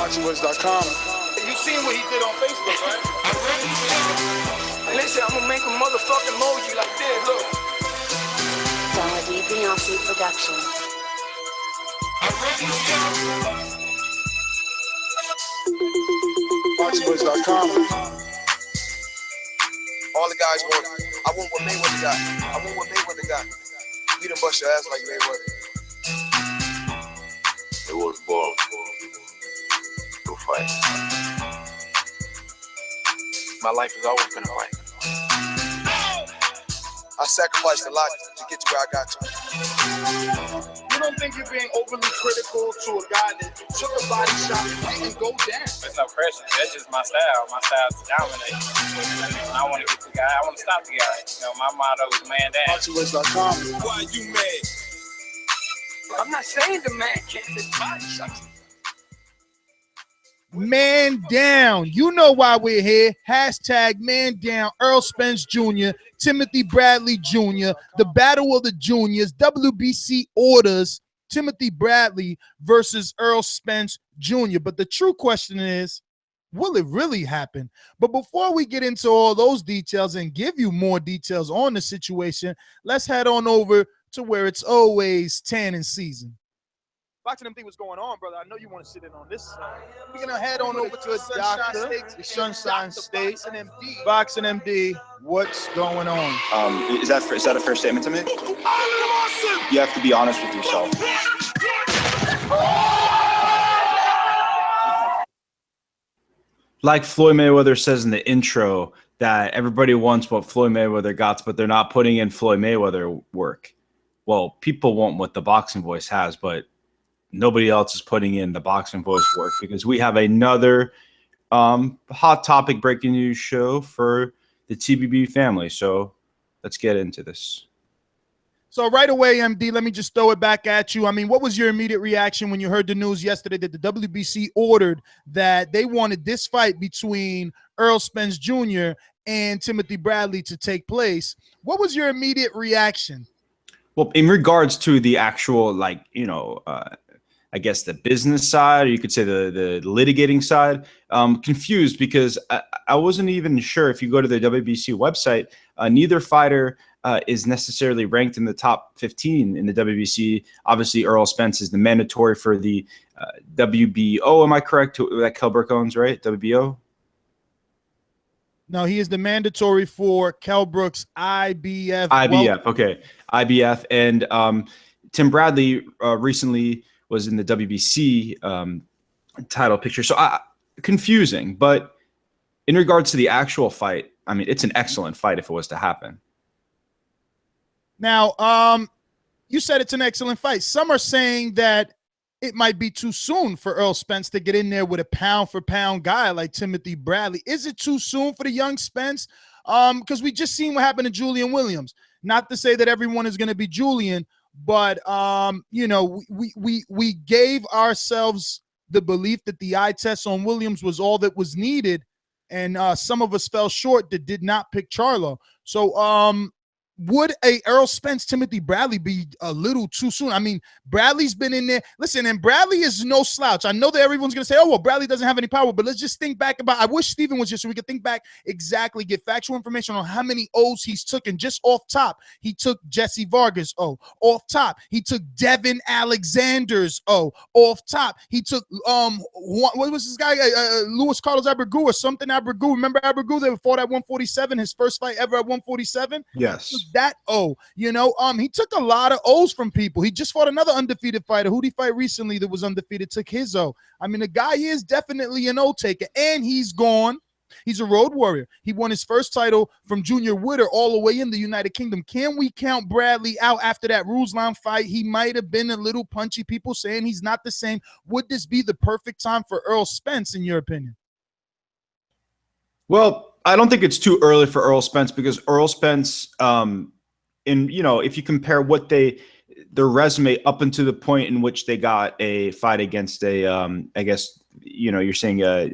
ThaBoxingvoice.com. You seen what he did on Facebook, right? And they said, I'm gonna make a motherfucking emoji like this, look. WBC production. ThaBoxingvoice.com. All the guys want, I want what Mayweather got. I want what Mayweather got. We done bust your ass like Mayweather. It was born to fight. My life has always been a fight. I sacrificed a lot to get to where I got to. You don't think you're being overly critical to a guy that took a body shot and didn't go down? There's no pressure. That's just my style. My style is to dominate. I want to get the guy. I want to stop the guy. You know, my motto is man down. ThaBoxingvoice.com. Why you mad? I'm not saying the man can't take body shots. Man down. You know why we're here. Hashtag man down. Errol Spence Jr., Timothy Bradley Jr., the battle of the juniors, WBC orders Timothy Bradley versus Errol Spence Jr. But the true question is, will it really happen? But before we get into all those details and give you more details on the situation, let's head on over to where it's always tanning season. Boxing MD, what's going on, brother? I know you want to sit in on this. We're going to head on over to the Sunshine State. The Sunshine State. Boxing MD. Boxing MD, what's going on? Is that a fair statement to make? You have to be honest with yourself. Like Floyd Mayweather says in the intro, that everybody wants what Floyd Mayweather got, but they're not putting in Floyd Mayweather work. Well, people want what the Boxing Voice has, but nobody else is putting in the Boxing Voice work, because we have another hot topic breaking news show for the TBB family. So let's get into this. So right away, MD, let me just throw it back at you. I mean, what was your immediate reaction when you heard the news yesterday that the WBC ordered that they wanted this fight between Errol Spence Jr. and Timothy Bradley to take place? What was your immediate reaction? Well, in regards to the actual, like, I guess the business side, or you could say the litigating side, confused, because I wasn't even sure. If you go to the WBC website, neither fighter is necessarily ranked in the top 15 in the WBC. Obviously, Errol Spence is the mandatory for the WBO. Am I correct? That Kell Brook owns, right? WBO? No, he is the mandatory for Kell Brook's IBF. IBF, okay. IBF. And Tim Bradley recently was in the WBC title picture. So confusing. But in regards to the actual fight, I mean, it's an excellent fight if it was to happen. Now, you said it's an excellent fight. Some are saying that it might be too soon for Errol Spence to get in there with a pound-for-pound guy like Timothy Bradley. Is it too soon for the young Spence? Because we just seen what happened to Julian Williams. Not to say that everyone is going to be Julian, but you know, we gave ourselves the belief that the eye test on Williams was all that was needed, and some of us fell short that did not pick Charlo. So would a Errol Spence Timothy Bradley be a little too soon? I mean, Bradley's been in there. Listen, and Bradley is no slouch. I know that everyone's going to say, oh, well, Bradley doesn't have any power, but let's just think back about, I wish Steven was here so we could think back exactly, get factual information on how many O's he's took. And just off top, he took Jesse Vargas O. Off top, he took Devin Alexander's O. Off top, he took, what was this guy? Luis Carlos Abregu or something Abregu. Remember Abregu? They fought at 147, his first fight ever at 147? Yes. That you know, he took a lot of O's from people. He just fought another undefeated fighter. Who did he fight recently that was undefeated? Took his O. I mean, the guy is definitely an O taker, and he's gone. He's a road warrior. He won his first title from Junior Witter all the way in the United Kingdom. Can we count Bradley out after that Ruslan fight? He might have been a little punchy. People saying he's not the same. Would this be the perfect time for Errol Spence, in your opinion? Well, I don't think it's too early for Errol Spence, because Errol Spence, if you compare what their resume up until the point in which they got a fight against I guess, you're saying a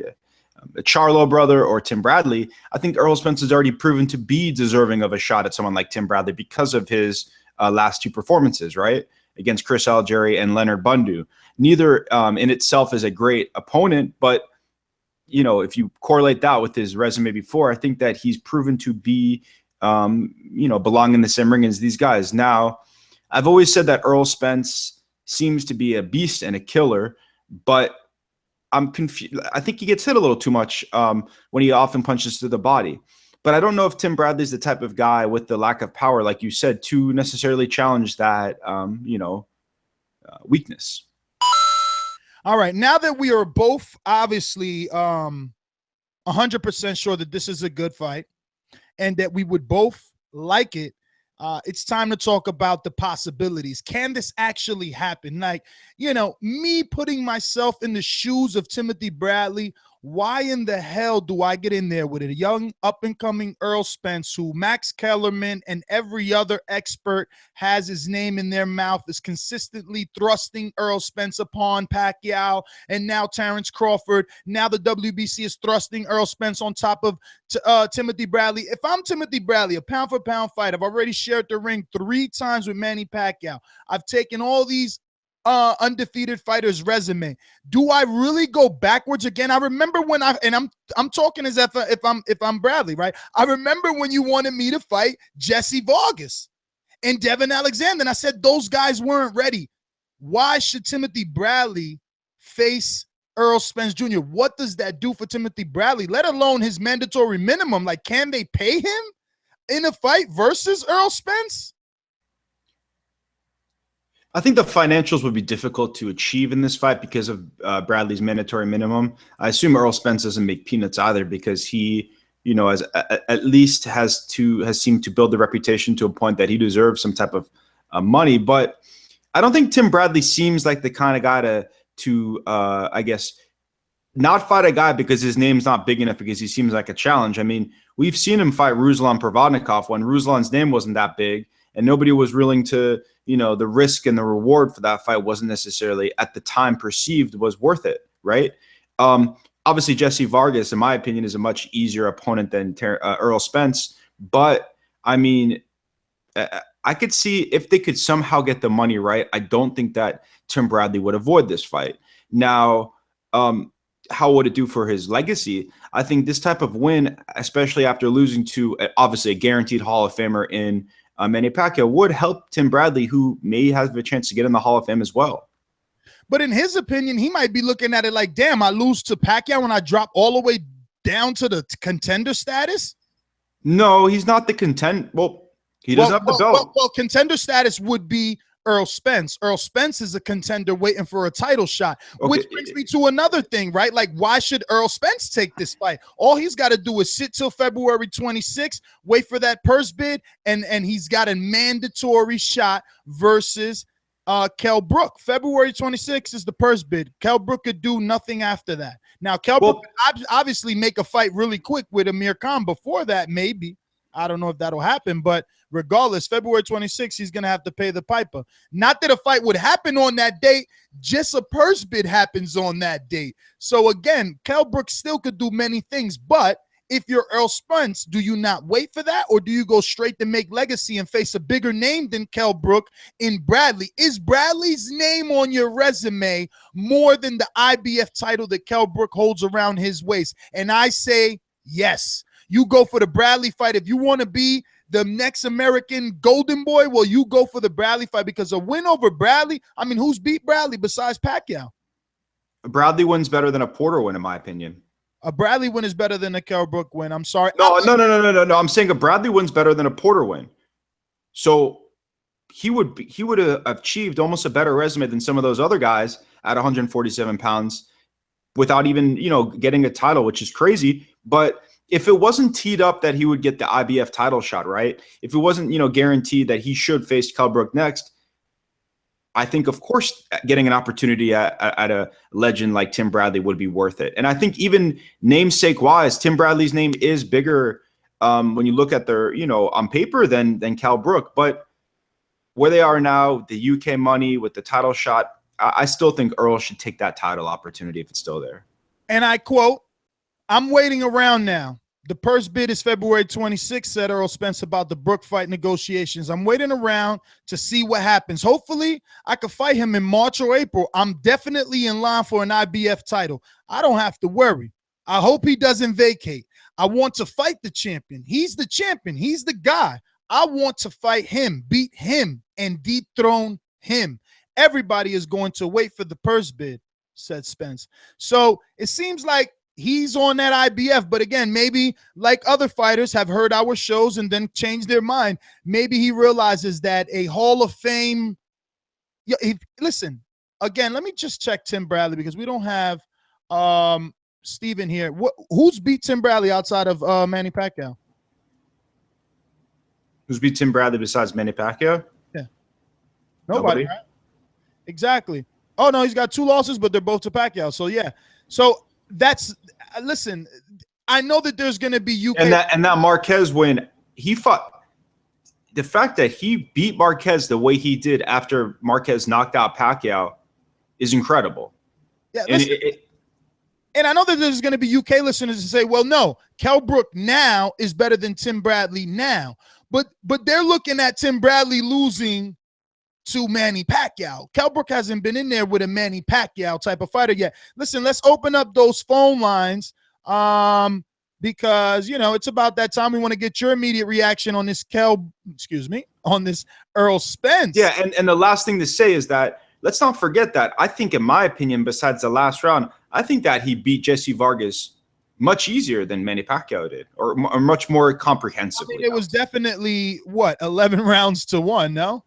Charlo brother or Tim Bradley, I think Errol Spence has already proven to be deserving of a shot at someone like Tim Bradley because of his last two performances, right? against Chris Algieri and Leonard Bundu. Neither in itself is a great opponent, but if you correlate that with his resume before, I think that he's proven to be, belong in the same ring as these guys. Now, I've always said that Errol Spence seems to be a beast and a killer, but I'm confused. I think he gets hit a little too much when he often punches to the body. But I don't know if Tim Bradley's the type of guy with the lack of power, like you said, to necessarily challenge that, weakness. All right. Now that we are both obviously 100% sure that this is a good fight and that we would both like it, it's time to talk about the possibilities. Can this actually happen? Like, me putting myself in the shoes of Timothy Bradley, why in the hell do I get in there with a young up-and-coming Errol Spence who Max Kellerman and every other expert has his name in their mouth, is consistently thrusting Errol Spence upon Pacquiao, and now Terrence Crawford. Now the WBC is thrusting Errol Spence on top of Timothy Bradley. If I'm Timothy Bradley, a pound-for-pound fight, I've already shared the ring 3 times with Manny Pacquiao. I've taken all these undefeated fighters' resume. Do I really go backwards again? I remember when I'm talking as if I'm Bradley, right? I remember when you wanted me to fight Jesse Vargas and Devin Alexander, and I said those guys weren't ready. Why should Timothy Bradley face Errol Spence Jr.? What does that do for Timothy Bradley, let alone his mandatory minimum? Like, can they pay him in a fight versus Errol Spence? I think the financials would be difficult to achieve in this fight because of Bradley's mandatory minimum. I assume Errol Spence doesn't make peanuts either because he, has at least has seemed to build the reputation to a point that he deserves some type of money. But I don't think Tim Bradley seems like the kind of guy to I guess, not fight a guy because his name's not big enough, because he seems like a challenge. I mean, we've seen him fight Ruslan Provodnikov when Ruslan's name wasn't that big and nobody was willing to, the risk and the reward for that fight wasn't necessarily at the time perceived was worth it, right? Obviously, Jesse Vargas, in my opinion, is a much easier opponent than Errol Spence. But, I mean, I could see if they could somehow get the money right, I don't think that Tim Bradley would avoid this fight. Now, how would it do for his legacy? I think this type of win, especially after losing to, obviously, a guaranteed Hall of Famer in Manny Pacquiao, would help Tim Bradley, who may have a chance to get in the Hall of Fame as well. But in his opinion, he might be looking at it like, damn, I lose to Pacquiao and I drop all the way down to the contender status? No, he's not the contender. Well, he doesn't have the belt. Well, contender status would be Errol Spence. Errol Spence is a contender waiting for a title shot, which brings me to another thing, right? Like, why should Errol Spence take this fight? All he's got to do is sit till February 26th, wait for that purse bid, and he's got a mandatory shot versus Kell Brook. February 26th is the purse bid. Kell Brook could do nothing after that. Now, Kell Brook could obviously make a fight really quick with Amir Khan before that, maybe. I don't know if that'll happen, but regardless, February 26th, he's going to have to pay the piper. Not that a fight would happen on that date, just a purse bid happens on that date. So again, Kell Brook still could do many things, but if you're Errol Spence, do you not wait for that, or do you go straight to make legacy and face a bigger name than Kell Brook in Bradley? Is Bradley's name on your resume more than the IBF title that Kell Brook holds around his waist? And I say yes. You go for the Bradley fight. If you want to be the next American golden boy, well, you go for the Bradley fight, because a win over Bradley, I mean, who's beat Bradley besides Pacquiao? A Bradley win's better than a Porter win, in my opinion. A Bradley win is better than a Kell Brook win. I'm sorry. No. I'm saying a Bradley win's better than a Porter win. So he would have achieved almost a better resume than some of those other guys at 147 pounds without even, getting a title, which is crazy. But if it wasn't teed up that he would get the IBF title shot, right? If it wasn't, guaranteed that he should face Kell Brook next, I think, of course, getting an opportunity at a legend like Tim Bradley would be worth it. And I think even namesake-wise, Tim Bradley's name is bigger when you look at their, on paper than Kell Brook. But where they are now, the UK money with the title shot, I still think Errol should take that title opportunity if it's still there. And I quote, I'm waiting around now The purse bid is February 26th, said Errol Spence about the Brook fight negotiations. I'm waiting around to see what happens. Hopefully, I could fight him in March or April. I'm definitely in line for an IBF title. I don't have to worry. I hope he doesn't vacate. I want to fight the champion. He's the champion. He's the guy. I want to fight him, beat him, and dethrone him. Everybody is going to wait for the purse bid, said Spence. So it seems like he's on that IBF, but again, maybe like other fighters have heard our shows and then changed their mind. Maybe he realizes that a Hall of Fame. Listen, again, let me just check Tim Bradley because we don't have Steven here. Who's beat Tim Bradley outside of Manny Pacquiao? Who's beat Tim Bradley besides Manny Pacquiao? Yeah, nobody. Right? Exactly. Oh no, he's got 2 losses, but they're both to Pacquiao. So yeah, so. That's listen. I know that there's going to be UK and that Marquez win. He fought. The fact that he beat Marquez the way he did after Marquez knocked out Pacquiao is incredible. Yeah, and I know that there's going to be UK listeners to say, "Well, no, Kell Brook now is better than Tim Bradley now," but they're looking at Tim Bradley losing to Manny Pacquiao. Kell Brook hasn't been in there with a Manny Pacquiao type of fighter yet. Listen, let's open up those phone lines because, you know, it's about that time. We want to get your immediate reaction on this on this Errol Spence. Yeah, and the last thing to say is that let's not forget that I think, in my opinion, besides the last round, I think that he beat Jesse Vargas much easier than Manny Pacquiao did, or much more comprehensively. I mean, it was definitely, 11 rounds to 1, no?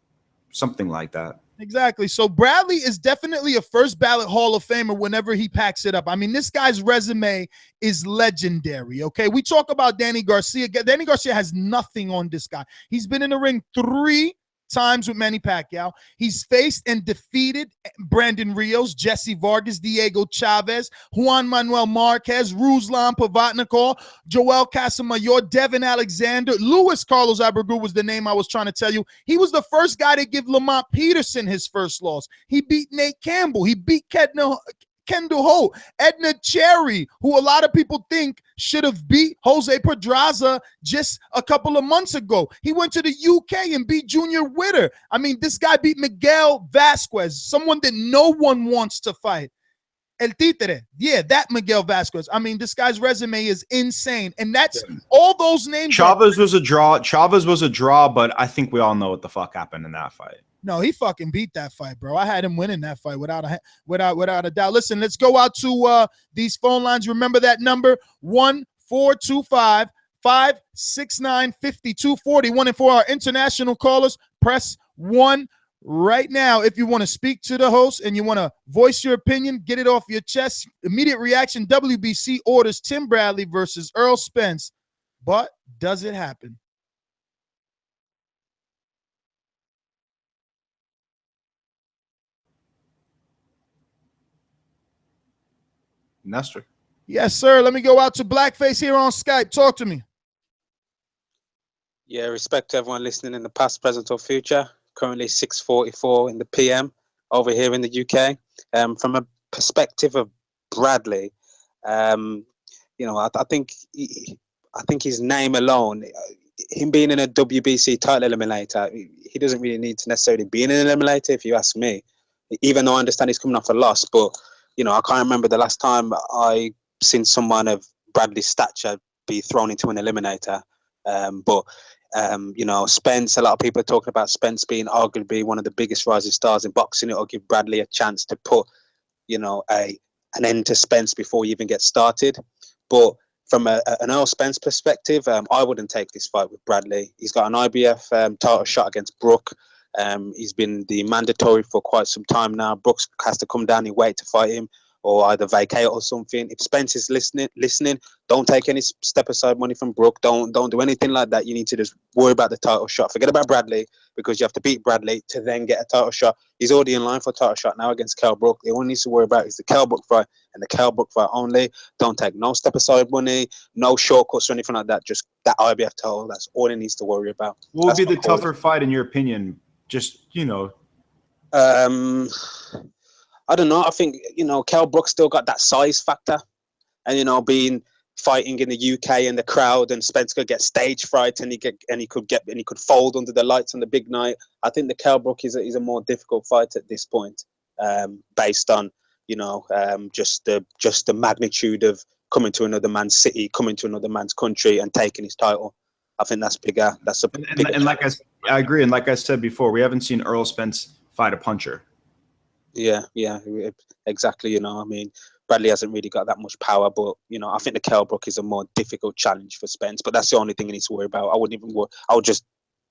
Something like that. Exactly. So Bradley is definitely a first ballot Hall of Famer whenever he packs it up. I mean, this guy's resume is legendary, okay? We talk about Danny Garcia. Danny Garcia has nothing on this guy. He's been in the ring 3 times with Manny Pacquiao. He's faced and defeated Brandon Rios, Jesse Vargas, Diego Chavez, Juan Manuel Marquez, Ruslan Pavatnikov, Joel Casamayor, Devin Alexander, Luis Carlos Abreu was the name I was trying to tell you. He was the first guy to give Lamont Peterson his first loss. He beat Nate Campbell. He beat Kendall Holt, Edna Cherry, who a lot of people think should have beat Jose Pedraza just a couple of months ago. He went to the UK and beat Junior Witter. I mean, this guy beat Miguel Vasquez, someone that no one wants to fight. El Títere. Yeah, that Miguel Vasquez. I mean, this guy's resume is insane. And that's all those names. Chavez was a draw, but I think we all know what the fuck happened in that fight. No, he fucking beat that fight, bro. I had him winning that fight without a doubt. Listen, let's go out to these phone lines. Remember that number, 1-425-569-5240. 1 and 4 our international callers. Press 1 right now if you want to speak to the host and you want to voice your opinion, get it off your chest. Immediate reaction, WBC orders Tim Bradley versus Errol Spence. But does it happen? Nestor. Yes, sir. Let me go out to Blackface here on Skype. Talk to me. Yeah, respect to everyone listening in the past, present, or future. Currently 6:44 in the PM over here in the UK. From a perspective of Bradley, you know, I think his name alone, him being in a WBC title eliminator, he doesn't really need to necessarily be in an eliminator, if you ask me. Even though I understand he's coming off a loss, but you know, I can't remember the last time I seen someone of Bradley's stature be thrown into an eliminator. You know, Spence, a lot of people are talking about Spence being arguably one of the biggest rising stars in boxing. It'll give Bradley a chance to put, you know, an end to Spence before he even gets started. But from an Errol Spence perspective, I wouldn't take this fight with Bradley. He's got an IBF title shot against Brook. He's been the mandatory for quite some time now. Brooks has to come down and wait to fight him, or either vacate or something. If Spence is listening, don't take any step aside money from Brook. Don't do anything like that. You need to just worry about the title shot. Forget about Bradley, because you have to beat Bradley to then get a title shot. He's already in line for a title shot now against Kell Brook. The only needs to worry about is the Kell Brook fight and the Kell Brook fight only. Don't take no step aside money, no shortcuts or anything like that. Just that IBF title. That's all he needs to worry about. What would be the tougher fight in your opinion? Just, you know. I don't know. I think, you know, Kell Brook still got that size factor. And, you know, being fighting in the UK and the crowd, and Spence could get stage fright, and he could fold under the lights on the big night. I think the Kell Brook is a more difficult fight at this point, based on just the magnitude of coming to another man's city, coming to another man's country, and taking his title. I think that's bigger. That's a bigger. And like I agree, and like I said before, we haven't seen Errol Spence fight a puncher. Yeah, exactly. I mean, Bradley hasn't really got that much power, but I think the Kell Brook is a more difficult challenge for Spence. But that's the only thing he needs to worry about. I would just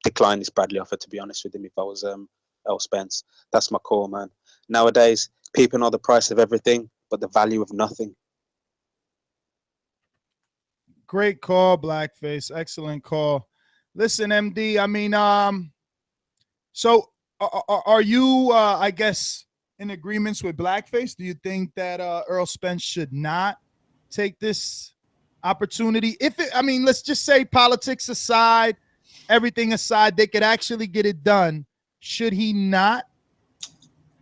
decline this Bradley offer, to be honest with him, if I was Errol Spence. That's my call, man. Nowadays, people know the price of everything, but the value of nothing. Great call, Blackface. Excellent call. Listen, MD, I mean, so are you, I guess, in agreements with Blackface? Do you think that Errol Spence should not take this opportunity? Let's just say politics aside, everything aside, they could actually get it done. Should he not?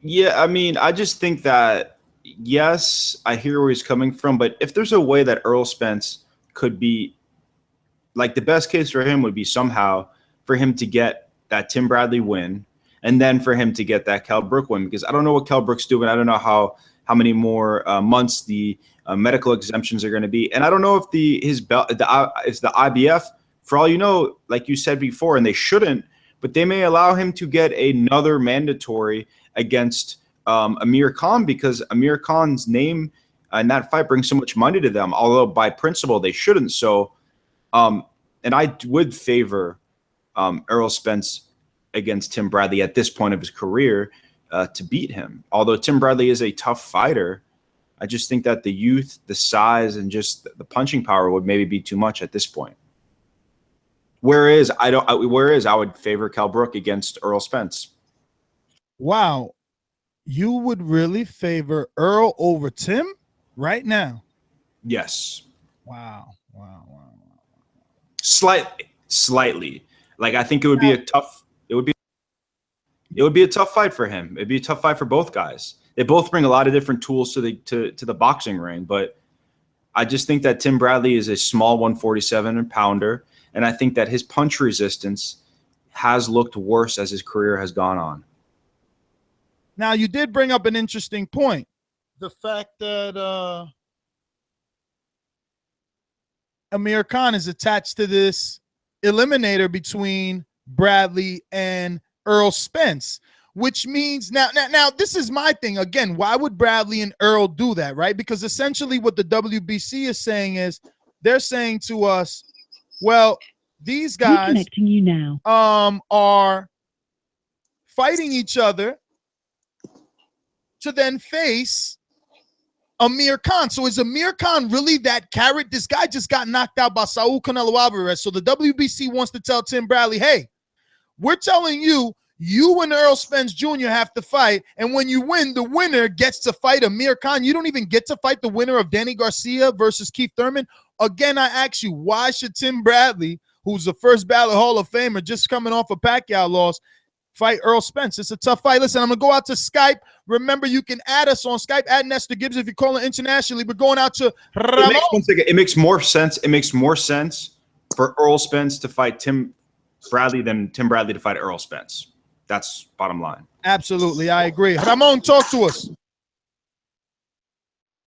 Yeah, I mean, I just think that, yes, I hear where he's coming from, but if there's a way that Errol Spence could be, like, the best case for him would be somehow for him to get that Tim Bradley win, and then for him to get that Kell Brook win, because I don't know what Kell Brook's doing. I don't know how many more months the medical exemptions are going to be, and I don't know if the IBF, for all you know, like you said before, and they shouldn't, but they may allow him to get another mandatory against Amir Khan, because Amir Khan's name and that fight brings so much money to them, although by principle they shouldn't. So, and I would favor Errol Spence against Tim Bradley at this point of his career to beat him. Although Tim Bradley is a tough fighter, I just think that the youth, the size, and just the punching power would maybe be too much at this point. Whereas I would favor Kell Brook against Errol Spence. Wow, you would really favor Earl over Tim right now? Yes. Wow. Slightly. Like, I think it would be a tough fight for him. It'd be a tough fight for both guys. They both bring a lot of different tools to the boxing ring, but I just think that Tim Bradley is a small 147 pounder, and I think that his punch resistance has looked worse as his career has gone on. Now, you did bring up an interesting point. The fact that Amir Khan is attached to this eliminator between Bradley and Errol Spence, which means now this is my thing. Again, why would Bradley and Errol do that, right? Because essentially what the WBC is saying is they're saying to us, well, these guys are fighting each other to then face Amir Khan. So is Amir Khan really that carrot? This guy just got knocked out by Saul Canelo Alvarez. So the WBC wants to tell Tim Bradley, hey, we're telling you, you and Errol Spence Jr. have to fight, and when you win, the winner gets to fight Amir Khan. You don't even get to fight the winner of Danny Garcia versus Keith Thurman. Again, I ask you, why should Tim Bradley, who's the first ballot Hall of Famer, just coming off a Pacquiao loss, fight Errol Spence? It's a tough fight. Listen, I'm going to go out to Skype. Remember, you can add us on Skype, at Nestor Gibbs, if you're calling internationally. We're going out to Ramon. It makes more sense. It makes more sense for Errol Spence to fight Tim Bradley than Tim Bradley to fight Errol Spence. That's bottom line. Absolutely. I agree. Ramon, talk to us.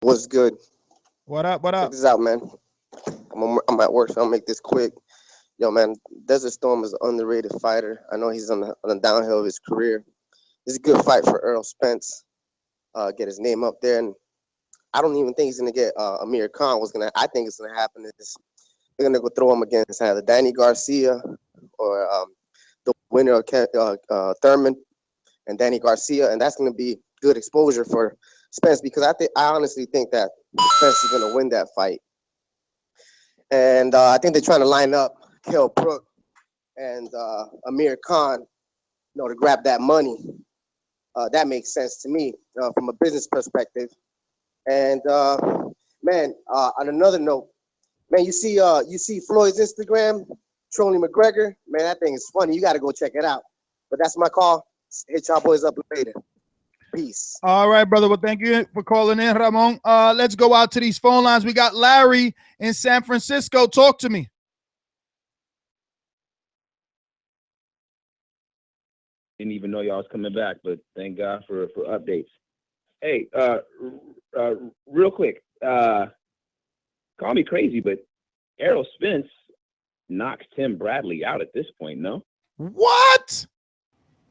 What's good? What up? Check this out, man. I'm at work, so I'll make this quick. Yo, man, Desert Storm is an underrated fighter. I know he's on the downhill of his career. It's a good fight for Errol Spence. Get his name up there, and I don't even think he's gonna get Amir Khan. I think it's gonna happen is they're gonna go throw him against either Danny Garcia or the winner of Thurman and Danny Garcia, and that's gonna be good exposure for Spence, because I honestly think that Spence is gonna win that fight. And I think they're trying to line up Kell Brook and Amir Khan, to grab that money. That makes sense to me from a business perspective. And man, on another note, man, you see Floyd's Instagram trolling McGregor. Man, that thing is funny. You got to go check it out. But that's my call. Hit y'all boys up later. Peace. All right, brother. Well, thank you for calling in, Ramon. Let's go out to these phone lines. We got Larry in San Francisco. Talk to me. Didn't even know y'all was coming back, but thank God for updates. Hey, real quick, call me crazy, but Errol Spence knocked Tim Bradley out at this point, no? What?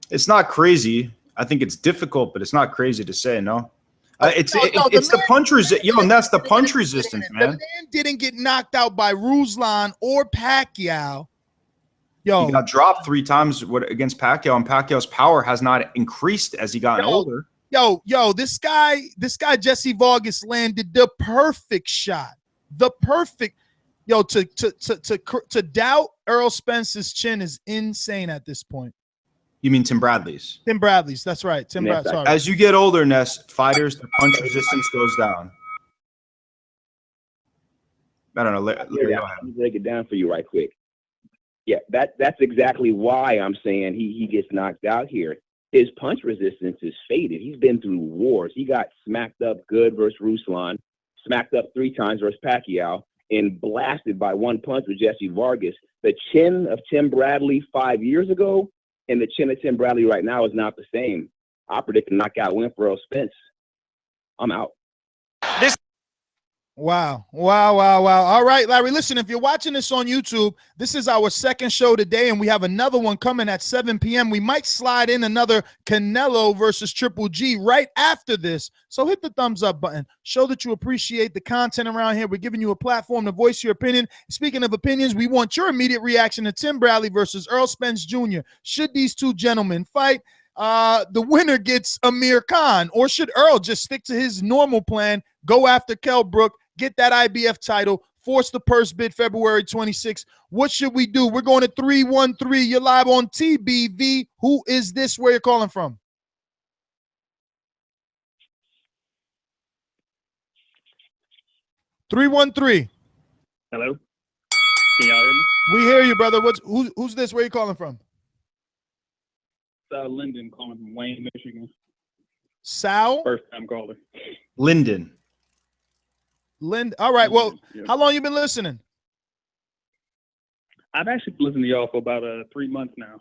It's not crazy. I think it's difficult, but it's not crazy to say, no. It's the punch resistance. Yo, and that's the punch resistance, man. The man didn't get knocked out by Ruslan or Pacquiao. Yo, he got dropped 3 times against Pacquiao, and Pacquiao's power has not increased as he gotten older. Yo, this guy Jesse Vargas landed the perfect shot. The perfect. Yo, to doubt Errol Spence's chin is insane at this point. You mean Tim Bradley's? Tim Bradley's. That's right. Tim Bradley. Sorry. As you get older, Ness, fighters, the punch resistance goes down. I don't know. Larry, go ahead. Let me break it down for you right quick. Yeah, that's exactly why I'm saying he gets knocked out here. His punch resistance is faded. He's been through wars. He got smacked up good versus Ruslan, smacked up 3 times versus Pacquiao, and blasted by 1 punch with Jesse Vargas. The chin of Tim Bradley 5 years ago and the chin of Tim Bradley right now is not the same. I predict a knockout win for Errol Spence. I'm out. Wow. All right, Larry, listen, if you're watching this on YouTube, this is our second show today, and we have another one coming at 7 p.m. We might slide in another Canelo versus Triple G right after this. So hit the thumbs up button. Show that you appreciate the content around here. We're giving you a platform to voice your opinion. Speaking of opinions, we want your immediate reaction to Tim Bradley versus Errol Spence Jr. Should these two gentlemen fight? The winner gets Amir Khan, or should Earl just stick to his normal plan, go after Kell Brook, get that IBF title, force the purse bid February 26th? What should we do? We're going to 313. You're live on TBV. Who is this? Where you're calling from? (313) Hello. Can y'all hear me? We hear you, brother. Who's this? Where you calling from? Lyndon calling from Wayne, Michigan. Sal? First time caller. Lyndon. All right. Well, Yeah. How long you been listening? I've actually been listening to y'all for about 3 months now.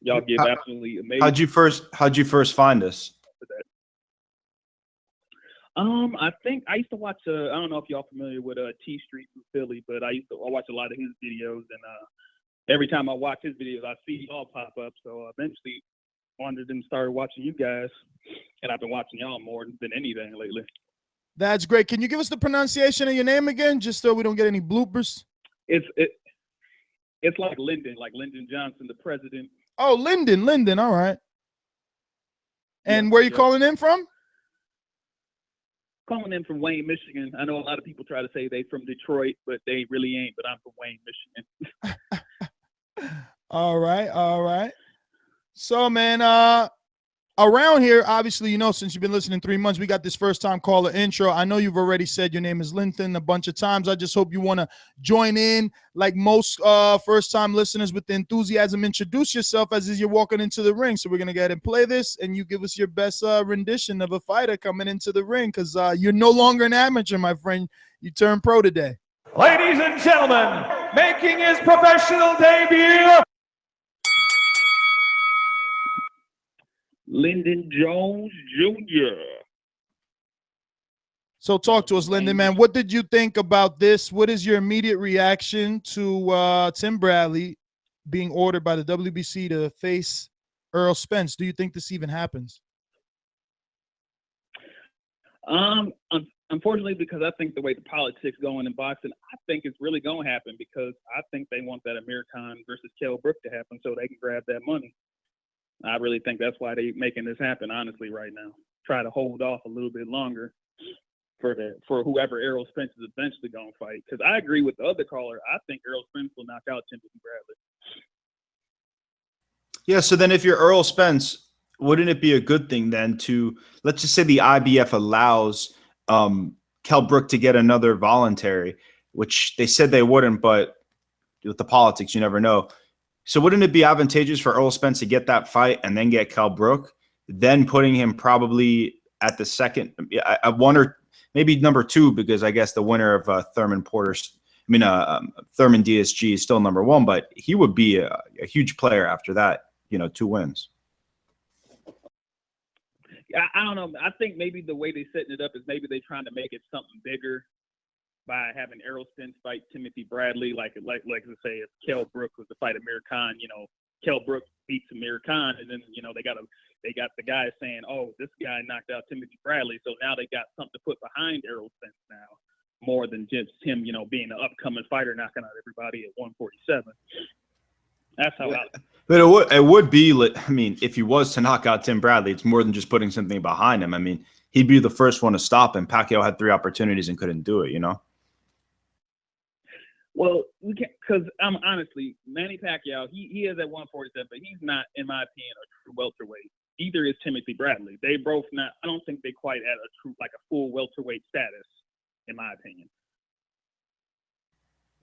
Y'all give absolutely amazing. How'd you first find us? I think I used to watch. I don't know if y'all familiar with T Street from Philly, but I watch a lot of his videos, and every time I watch his videos, I see y'all pop up. So eventually, wanted and started watching you guys, and I've been watching y'all more than anything lately. That's great. Can you give us the pronunciation of your name again, just so we don't get any bloopers? It's like Lyndon Johnson, the president. Oh, Lyndon. All right. And where you calling in from? Calling in from Wayne, Michigan. I know a lot of people try to say they from Detroit, but they really ain't. But I'm from Wayne, Michigan. All right. So, man, around here, obviously, you know, since you've been listening 3 months, we got this first-time caller intro. I know you've already said your name is Linton a bunch of times. I just hope you want to join in, like most first-time listeners, with the enthusiasm. Introduce yourself as you're walking into the ring. So we're going to go ahead and play this, and you give us your best rendition of a fighter coming into the ring, because you're no longer an amateur, my friend. You turned pro today. Ladies and gentlemen, making his professional debut, Lyndon Jones Jr. So talk to us, Lyndon, man. What did you think about this? What is your immediate reaction to Tim Bradley being ordered by the WBC to face Errol Spence? Do you think this even happens? Unfortunately, because I think the way the politics going in boxing, I think it's really going to happen, because I think they want that Amir Khan versus Kell Brook to happen so they can grab that money. I really think that's why they're making this happen, honestly, right now. Try to hold off a little bit longer for whoever Errol Spence is eventually going to fight. Because I agree with the other caller. I think Errol Spence will knock out Timothy Bradley. Yeah, so then if you're Errol Spence, wouldn't it be a good thing then to, let's just say the IBF allows Kell Brook to get another voluntary, which they said they wouldn't, but with the politics, you never know. So wouldn't it be advantageous for Errol Spence to get that fight and then get Kell Brook? then putting him probably at the second, one or maybe number 2, because I guess the winner of Thurman DSG is still number 1, but he would be a huge player after that, 2 wins. I don't know. I think maybe the way they're setting it up is maybe they're trying to make it something bigger by having Errol Spence fight Timothy Bradley, like to say if Kell Brook was to fight Amir Khan, Kell Brook beats Amir Khan, and then they got the guys saying, oh, this guy knocked out Timothy Bradley, so now they got something to put behind Errol Spence now, more than just him, being an upcoming fighter knocking out everybody at 147. That's how But it would be, I mean, if he was to knock out Tim Bradley, it's more than just putting something behind him. I mean, he'd be the first one to stop him. Pacquiao had 3 opportunities and couldn't do it, Well, we can't, because honestly, Manny Pacquiao, he is at 147, but he's not, in my opinion, a true welterweight. Either is Timothy Bradley. They both not. I don't think they quite at a true, like a full welterweight status, in my opinion.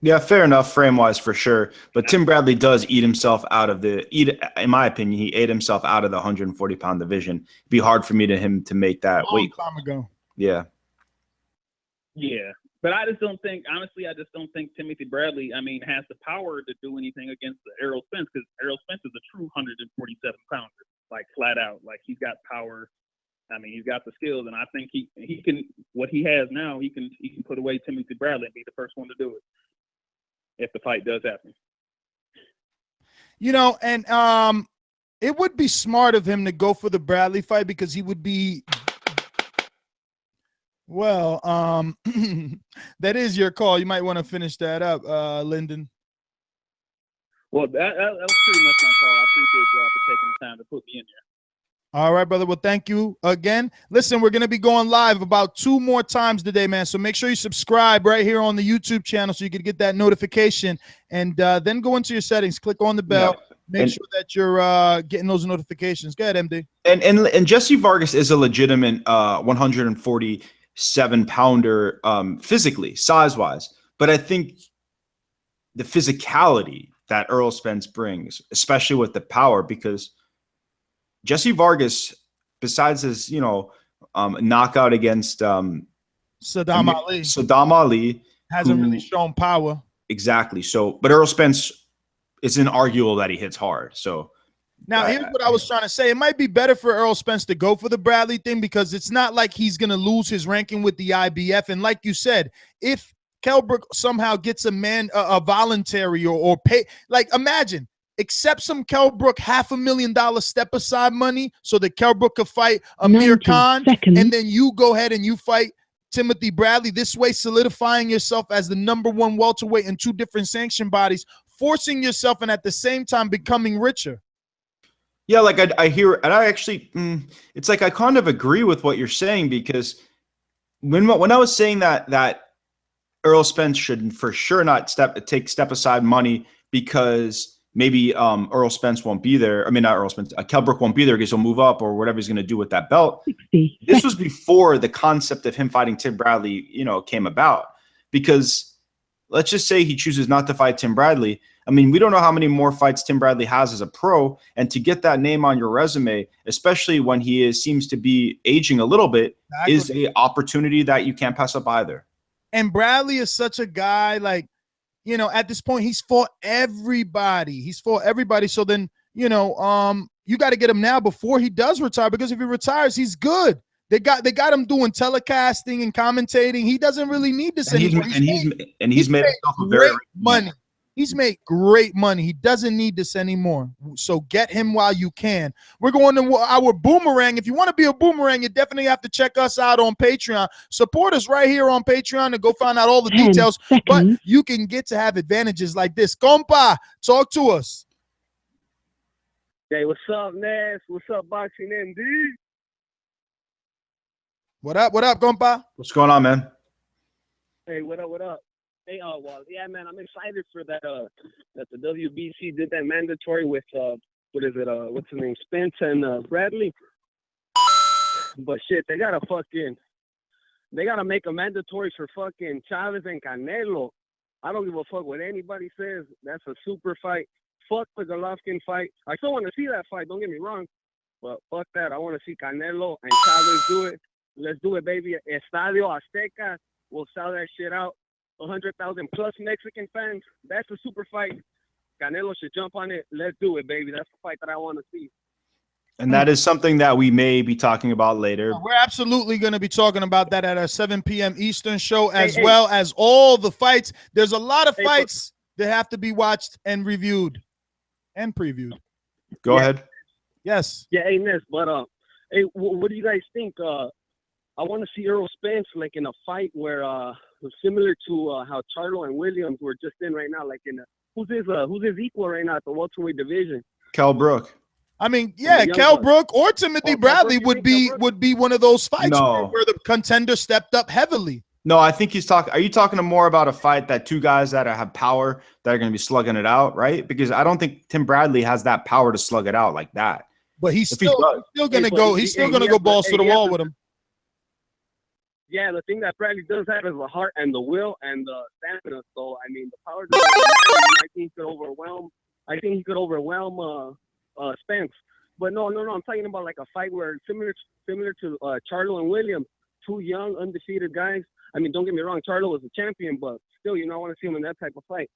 Yeah, fair enough, frame-wise for sure. But Tim Bradley does in my opinion, he ate himself out of the 140-pound division. It'd be hard for him to make that weight. A long time ago. Yeah. Yeah. But I just don't think Timothy Bradley, has the power to do anything against Errol Spence, because Errol Spence is a true 147-pounder, like flat out. Like, he's got power. He's got the skills, and I think he can. What he has now, he can put away Timothy Bradley and be the first one to do it if the fight does happen. And it would be smart of him to go for the Bradley fight, because he would be. Well, that is your call. You might want to finish that up, Lyndon. Well, that was pretty much my call. I appreciate y'all for taking the time to put me in there. All right, brother. Well, thank you again. Listen, we're going to be going live about 2 more times today, man. So make sure you subscribe right here on the YouTube channel so you can get that notification. And then go into your settings, click on the bell. Yeah. Make sure that you're getting those notifications. Go ahead, MD. And Jesse Vargas is a legitimate 147-pounder physically, size-wise. But I think the physicality that Errol Spence brings, especially with the power, because Jesse Vargas, besides his, knockout against Saddam Ali, hasn't really shown power. Exactly. So, but Errol Spence, it's inarguable that he hits hard. So now here's what I was trying to say. It might be better for Errol Spence to go for the Bradley thing, because it's not like he's going to lose his ranking with the IBF. And like you said, if Kell Brook somehow gets a voluntary or pay, like imagine, accept some Kell Brook $500,000 step-aside money so that Kell Brook could fight Amir Khan, and then you go ahead and you fight Timothy Bradley, this way solidifying yourself as the #1 welterweight in 2 different sanction bodies, forcing yourself and at the same time becoming richer. Yeah, like I hear, and I actually, it's like I kind of agree with what you're saying, because when I was saying that Errol Spence should for sure not take step-aside money because maybe Errol Spence won't be there. I mean, not Errol Spence. Kell Brook won't be there because he'll move up or whatever he's going to do with that belt. This was before the concept of him fighting Tim Bradley, came about. Because let's just say he chooses not to fight Tim Bradley. I mean, we don't know how many more fights Tim Bradley has as a pro. And to get that name on your resume, especially when he seems to be aging a little bit, is an opportunity that you can't pass up either. And Bradley is such a guy, like, at this point, he's fought everybody. So then, you got to get him now before he does retire, because if he retires, he's good. They got him doing telecasting and commentating. He doesn't really need this anymore. He's made himself a very money. He's made great money. He doesn't need this anymore. So get him while you can. We're going to our boomerang. If you want to be a boomerang, you definitely have to check us out on Patreon. Support us right here on Patreon and go find out all the details. But you can get to have advantages like this. Compa, talk to us. Hey, what's up, Nas? What's up, Boxing MD? What up, compa? What's going on, man? Hey, what up? Hey, well, yeah, man, I'm excited for that. That the WBC did that mandatory with what's his name, Spence and Bradley. But shit, they gotta make a mandatory for fucking Chavez and Canelo. I don't give a fuck what anybody says. That's a super fight. Fuck the Golovkin fight. I still want to see that fight. Don't get me wrong, But fuck that. I want to see Canelo and Chavez do it. Let's do it, baby. Estadio Azteca. We'll sell that shit out. 100,000 plus Mexican fans. That's a super fight. Canelo should jump on it. Let's do it, baby. That's the fight that I want to see. And that is something that we may be talking about later. We're absolutely going to be talking about that at our 7 p.m. Eastern show, as well as all the fights. There's a lot of fights that have to be watched and reviewed and previewed. Go ahead. Yes. Yeah, hey, Ness, but hey, what do you guys think? I want to see Errol Spence like in a fight where similar to how Charlo and Williams were just in right now, like in who's his equal right now at the welterweight division? Kell Brook. I mean, yeah, Kell Brook or Timothy Bradley would be one of those fights where the contender stepped up heavily. No, I think he's talking. Are you talking more about a fight that two guys that have power that are going to be slugging it out, right? Because I don't think Tim Bradley has that power to slug it out like that. But he's still going to go. He's still going to go balls to the wall with him. Yeah, the thing that Bradley does have is the heart and the will and the stamina. So I mean, the power. I think he could overwhelm. I think he could overwhelm Spence. But no. I'm talking about like a fight where similar to Charlo and Williams, two young undefeated guys. I mean, don't get me wrong, Charlo was a champion, but still, I want to see him in that type of fight.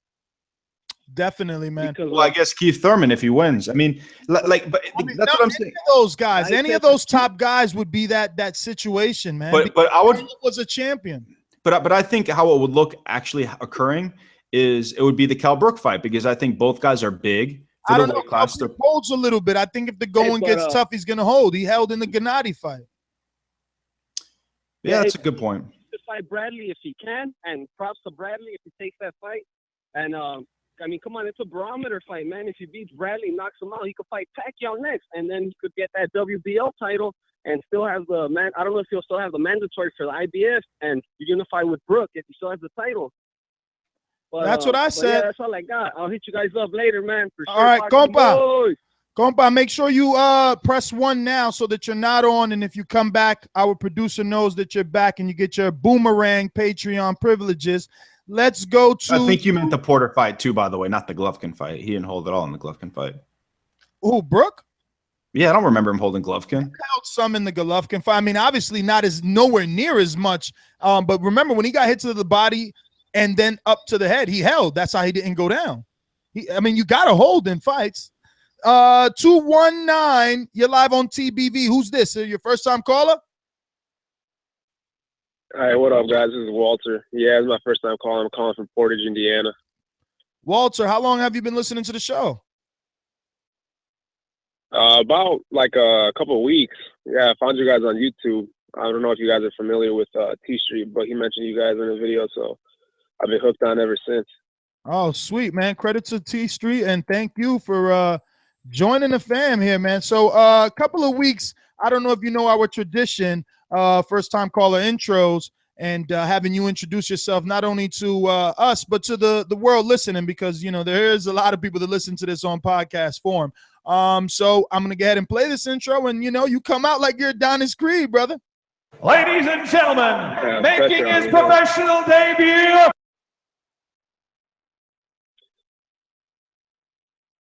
Definitely, man. Because, well, I guess Keith Thurman if he wins. I mean, that's what I'm saying. Those guys, any of those top guys would be that situation, man. But I would was a champion. But I think how it would look actually occurring is it would be the Kell Brook fight because I think both guys are big. I don't know. He holds a little bit. I think if the going gets tough, he's gonna hold. He held in the Gennady fight. Yeah, that's a good point. To fight Bradley if he can, and props to Bradley if he takes that fight. And I mean, come on, it's a barometer fight, man. If he beats Bradley, knocks him out, he could fight Pacquiao next, and then he could get that WBL title and still have the man. I don't know if he'll still have the mandatory for the IBF and unify with Brook if he still has the title. But, that's what I said. Yeah, that's all I got. I'll hit you guys up later, man. For sure. All right, compa, make sure you press 1 now so that you're not on, and if you come back, our producer knows that you're back and you get your boomerang Patreon privileges. Let's go to. I think you meant the Porter fight too, by the way, not the Golovkin fight. He didn't hold it all in the Golovkin fight. Who, Brook? Yeah, I don't remember him holding Golovkin. He held some in the Golovkin fight. I mean, obviously nowhere near as much. But remember when he got hit to the body and then up to the head, he held. That's how he didn't go down. I mean, you got to hold in fights. 219, you're live on TBV. Who's this? Your first time caller? Hi, what up, guys? This is Walter. Yeah, it's my first time calling. I'm calling from Portage, Indiana. Walter, how long have you been listening to the show? About like a couple of weeks. Yeah, I found you guys on YouTube. I don't know if you guys are familiar with T Street, but he mentioned you guys in the video, so I've been hooked on ever since. Oh, sweet, man. Credit to T Street, and thank you for joining the fam here, man. So a couple of weeks, I don't know if you know our tradition, first-time caller intros, and having you introduce yourself not only to us, but to the world listening, because, there is a lot of people that listen to this on podcast form. So I'm going to go ahead and play this intro, and, you come out like you're Adonis Creed, brother. Ladies and gentlemen, making his professional debut.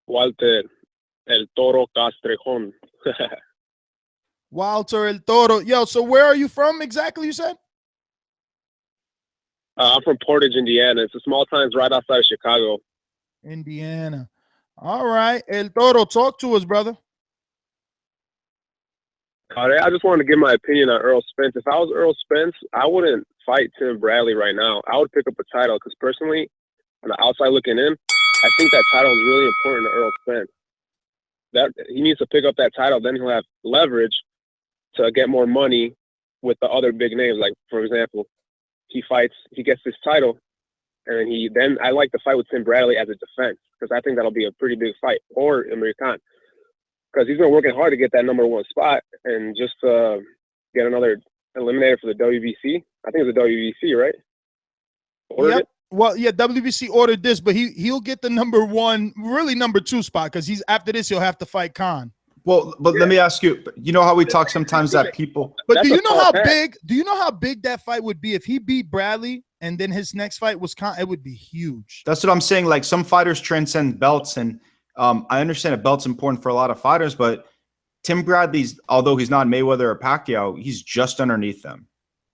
Walter El Toro Castrejón. Walter El Toro. Yo, so where are you from exactly, you said? I'm from Portage, Indiana. It's a small town. It's right outside of Chicago. Indiana. All right. El Toro, talk to us, brother. I just wanted to give my opinion on Errol Spence. If I was Errol Spence, I wouldn't fight Tim Bradley right now. I would pick up a title because personally, on the outside looking in, I think that title is really important to Errol Spence. That he needs to pick up that title, then he'll have leverage to get more money with the other big names. Like, for example, he gets this title, and then I like to fight with Tim Bradley as a defense because I think that'll be a pretty big fight, or Amir Khan, because he's been working hard to get that #1 spot and just get another eliminator for the WBC. I think it's the WBC, right? Ordered it? Well, yeah, WBC ordered this, but he'll get the #1, really #2 spot, because after this he'll have to fight Khan. Well, but let me ask you. You know how we talk sometimes that people. But do you know how big? Do you know how big that fight would be if he beat Bradley and then his next fight was Khan? It would be huge. That's what I'm saying. Like, some fighters transcend belts, and I understand a belt's important for a lot of fighters, but Tim Bradley's, although he's not Mayweather or Pacquiao, he's just underneath them.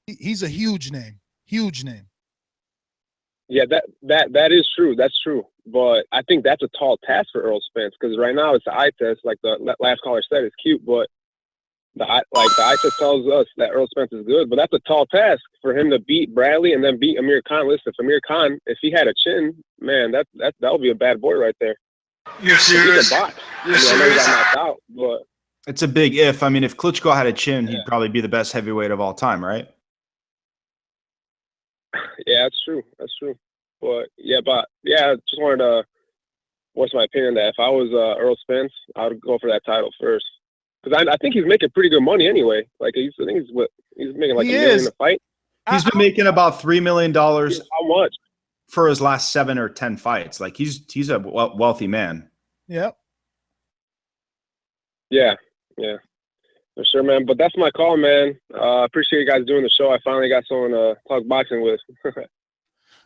He's a huge name. Huge name. Yeah, that is true. That's true. But I think that's a tall task for Errol Spence because right now it's the eye test, like the last caller said, it's cute, but the eye test tells us that Errol Spence is good. But that's a tall task for him to beat Bradley and then beat Amir Khan. Listen, if Amir Khan, if he had a chin, man, that would be a bad boy right there. You're serious? You're You're serious? knocked out, but It's a big if. I mean, if Klitschko had a chin, he'd probably be the best heavyweight of all time, right? yeah, that's true. That's true. But I just wanted to voice my opinion that if I was Errol Spence, I would go for that title first. Because I think he's making pretty good money anyway. Like I think he's making like $1 million a fight. He's been making about $3 million. How much? For his last 7 or 10 fights. Like he's a wealthy man. Yep. Yeah. For sure, man. But that's my call, man. Appreciate you guys doing the show. I finally got someone to talk boxing with.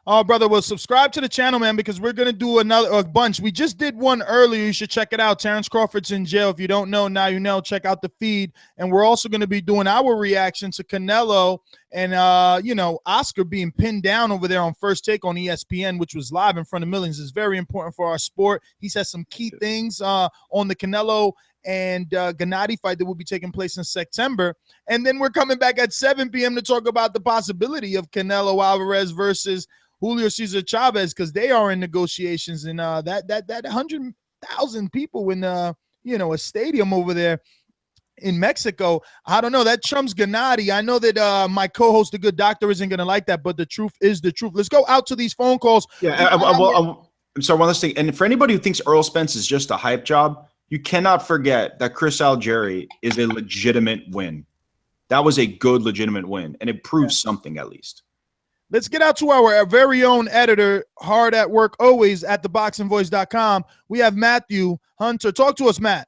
Oh, brother, well, subscribe to the channel, man, because we're going to do a bunch. We just did one earlier. You should check it out. Terrence Crawford's in jail. If you don't know, now you know. Check out the feed. And we're also going to be doing our reaction to Canelo and, Oscar being pinned down over there on First Take on ESPN, which was live in front of millions. It's very important for our sport. He said some key things on the Canelo and Gennady fight that will be taking place in September. And then we're coming back at 7 p.m. to talk about the possibility of Canelo Alvarez versus Julio Cesar Chavez, because they are in negotiations, and that 100,000 people in a stadium over there in Mexico. I don't know. That trumps Gennady. I know that my co-host, the good doctor, isn't going to like that, but the truth is the truth. Let's go out to these phone calls. Yeah, I'm sorry, one last thing. And for anybody who thinks Errol Spence is just a hype job, you cannot forget that Chris Algieri is a legitimate win. That was a good, legitimate win, and it proves something at least. Let's get out to our very own editor, hard at work always at ThaBoxingVoice.com. We have Matthew Hunter. Talk to us, Matt.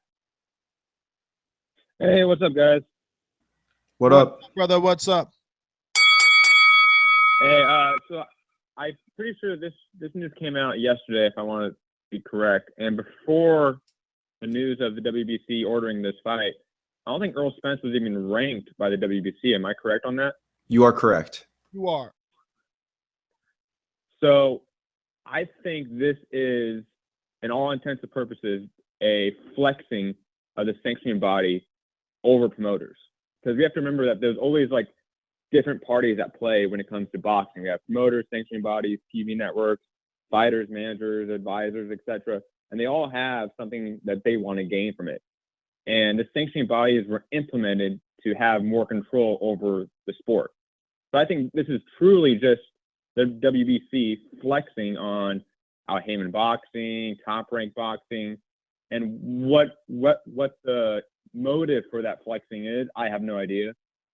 Hey, what's up, guys? What up, brother? What's up? Hey, so I'm pretty sure this news came out yesterday, if I want to be correct. And before the news of the WBC ordering this fight, I don't think Errol Spence was even ranked by the WBC. Am I correct on that? You are correct. You are. So I think this is, in all intents and purposes, a flexing of the sanctioning body over promoters. Because we have to remember that there's always like different parties at play when it comes to boxing. We have promoters, sanctioning bodies, TV networks, fighters, managers, advisors, etc. And they all have something that they want to gain from it. And the sanctioning bodies were implemented to have more control over the sport. So I think this is truly just the WBC flexing on Al Heyman boxing, Top Rank boxing, and what the motive for that flexing is, I have no idea.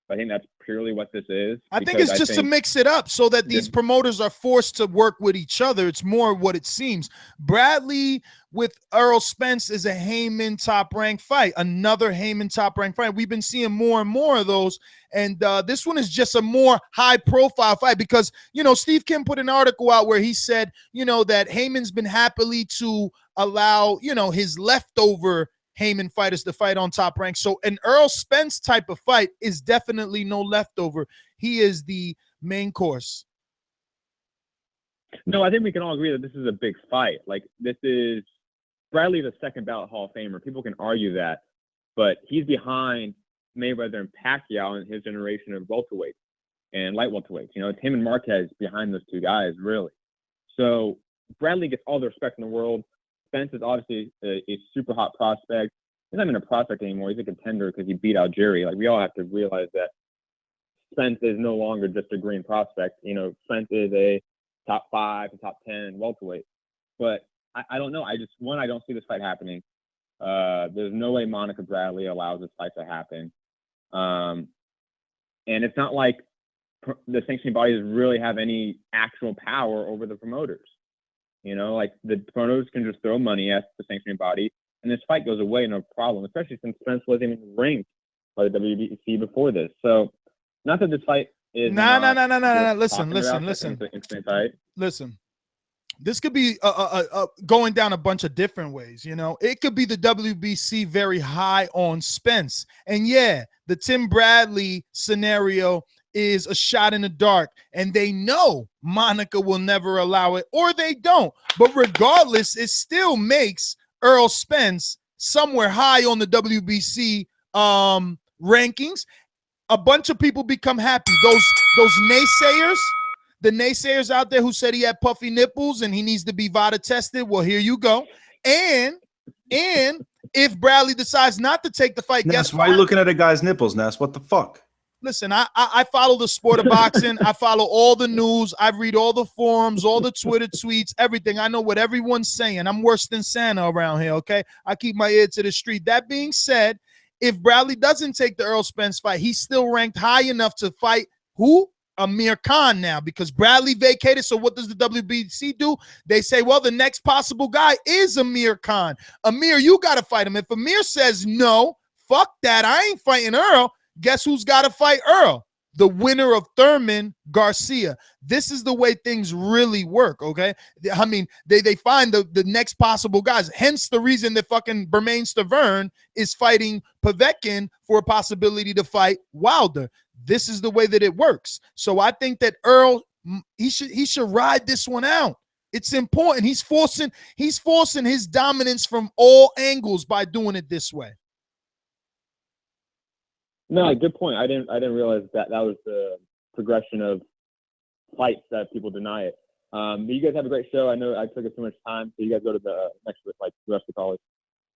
I think that's purely what this is. I think it's just to mix it up so that these promoters are forced to work with each other. It's more what it seems. Bradley with Errol Spence is a Heyman Top Rank fight, another Heyman Top Rank fight. We've been seeing more and more of those. And this one is just a more high profile fight because, Steve Kim put an article out where he said, that Heyman's been happily to allow, his leftover Heyman fighters to fight on Top Rank. So an Errol Spence type of fight is definitely no leftover. He is the main course. No, I think we can all agree that this is a big fight. Like, this is Bradley's a second ballot Hall of Famer. People can argue that, but he's behind Mayweather and Pacquiao in his generation of welterweights and light welterweights. It's him and Marquez behind those two guys, really. So Bradley gets all the respect in the world. Spence is obviously a super hot prospect. He's not even a prospect anymore. He's a contender because he beat Algieri. Like, we all have to realize that Spence is no longer just a green prospect. Spence is a top 5 to top 10 welterweight. But I don't know. I don't see this fight happening. There's no way Monica Bradley allows this fight to happen. And it's not like the sanctioning bodies really have any actual power over the promoters. Like, the promoters can just throw money at the sanctioning body, and this fight goes away, no problem, especially since Spence wasn't even ranked by the WBC before this. So, not that this fight is... No. Listen. this could be going down a bunch of different ways. You know, it could be the WBC very high on Spence. And yeah, the Tim Bradley scenario is a shot in the dark, and they know Monica will never allow it, or they don't. But regardless, it still makes Errol Spence somewhere high on the WBC rankings. A bunch of people become happy. Those naysayers, the naysayers out there who said he had puffy nipples and he needs to be VADA tested. Well, here you go. And if Bradley decides not to take the fight, Ness, why are you looking at a guy's nipples, Ness? What the fuck? Listen, I follow the sport of boxing. I follow all the news. I read all the forums, all the Twitter tweets, everything. I know what everyone's saying. I'm worse than Santa around here, okay? I keep my ear to the street. That being said, if Bradley doesn't take the Errol Spence fight, he's still ranked high enough to fight who? Amir Khan now, because Bradley vacated. So what does the WBC do? They say, well, the next possible guy is Amir Khan. Amir, you got to fight him. If Amir says no, fuck that, I ain't fighting Earl, guess who's got to fight Earl? The winner of Thurman Garcia. This is the way things really work, okay? I mean, they find the next possible guys. Hence the reason that fucking Bermain Stavern is fighting Povetkin for a possibility to fight Wilder. This is the way that it works. So I think that Earl, he should ride this one out. It's important. He's forcing his dominance from all angles by doing it this way. No, good point. I didn't realize that was the progression of fights that people deny it. But you guys have a great show. I know I took up too much time, so you guys go to the next like the rest of the callers.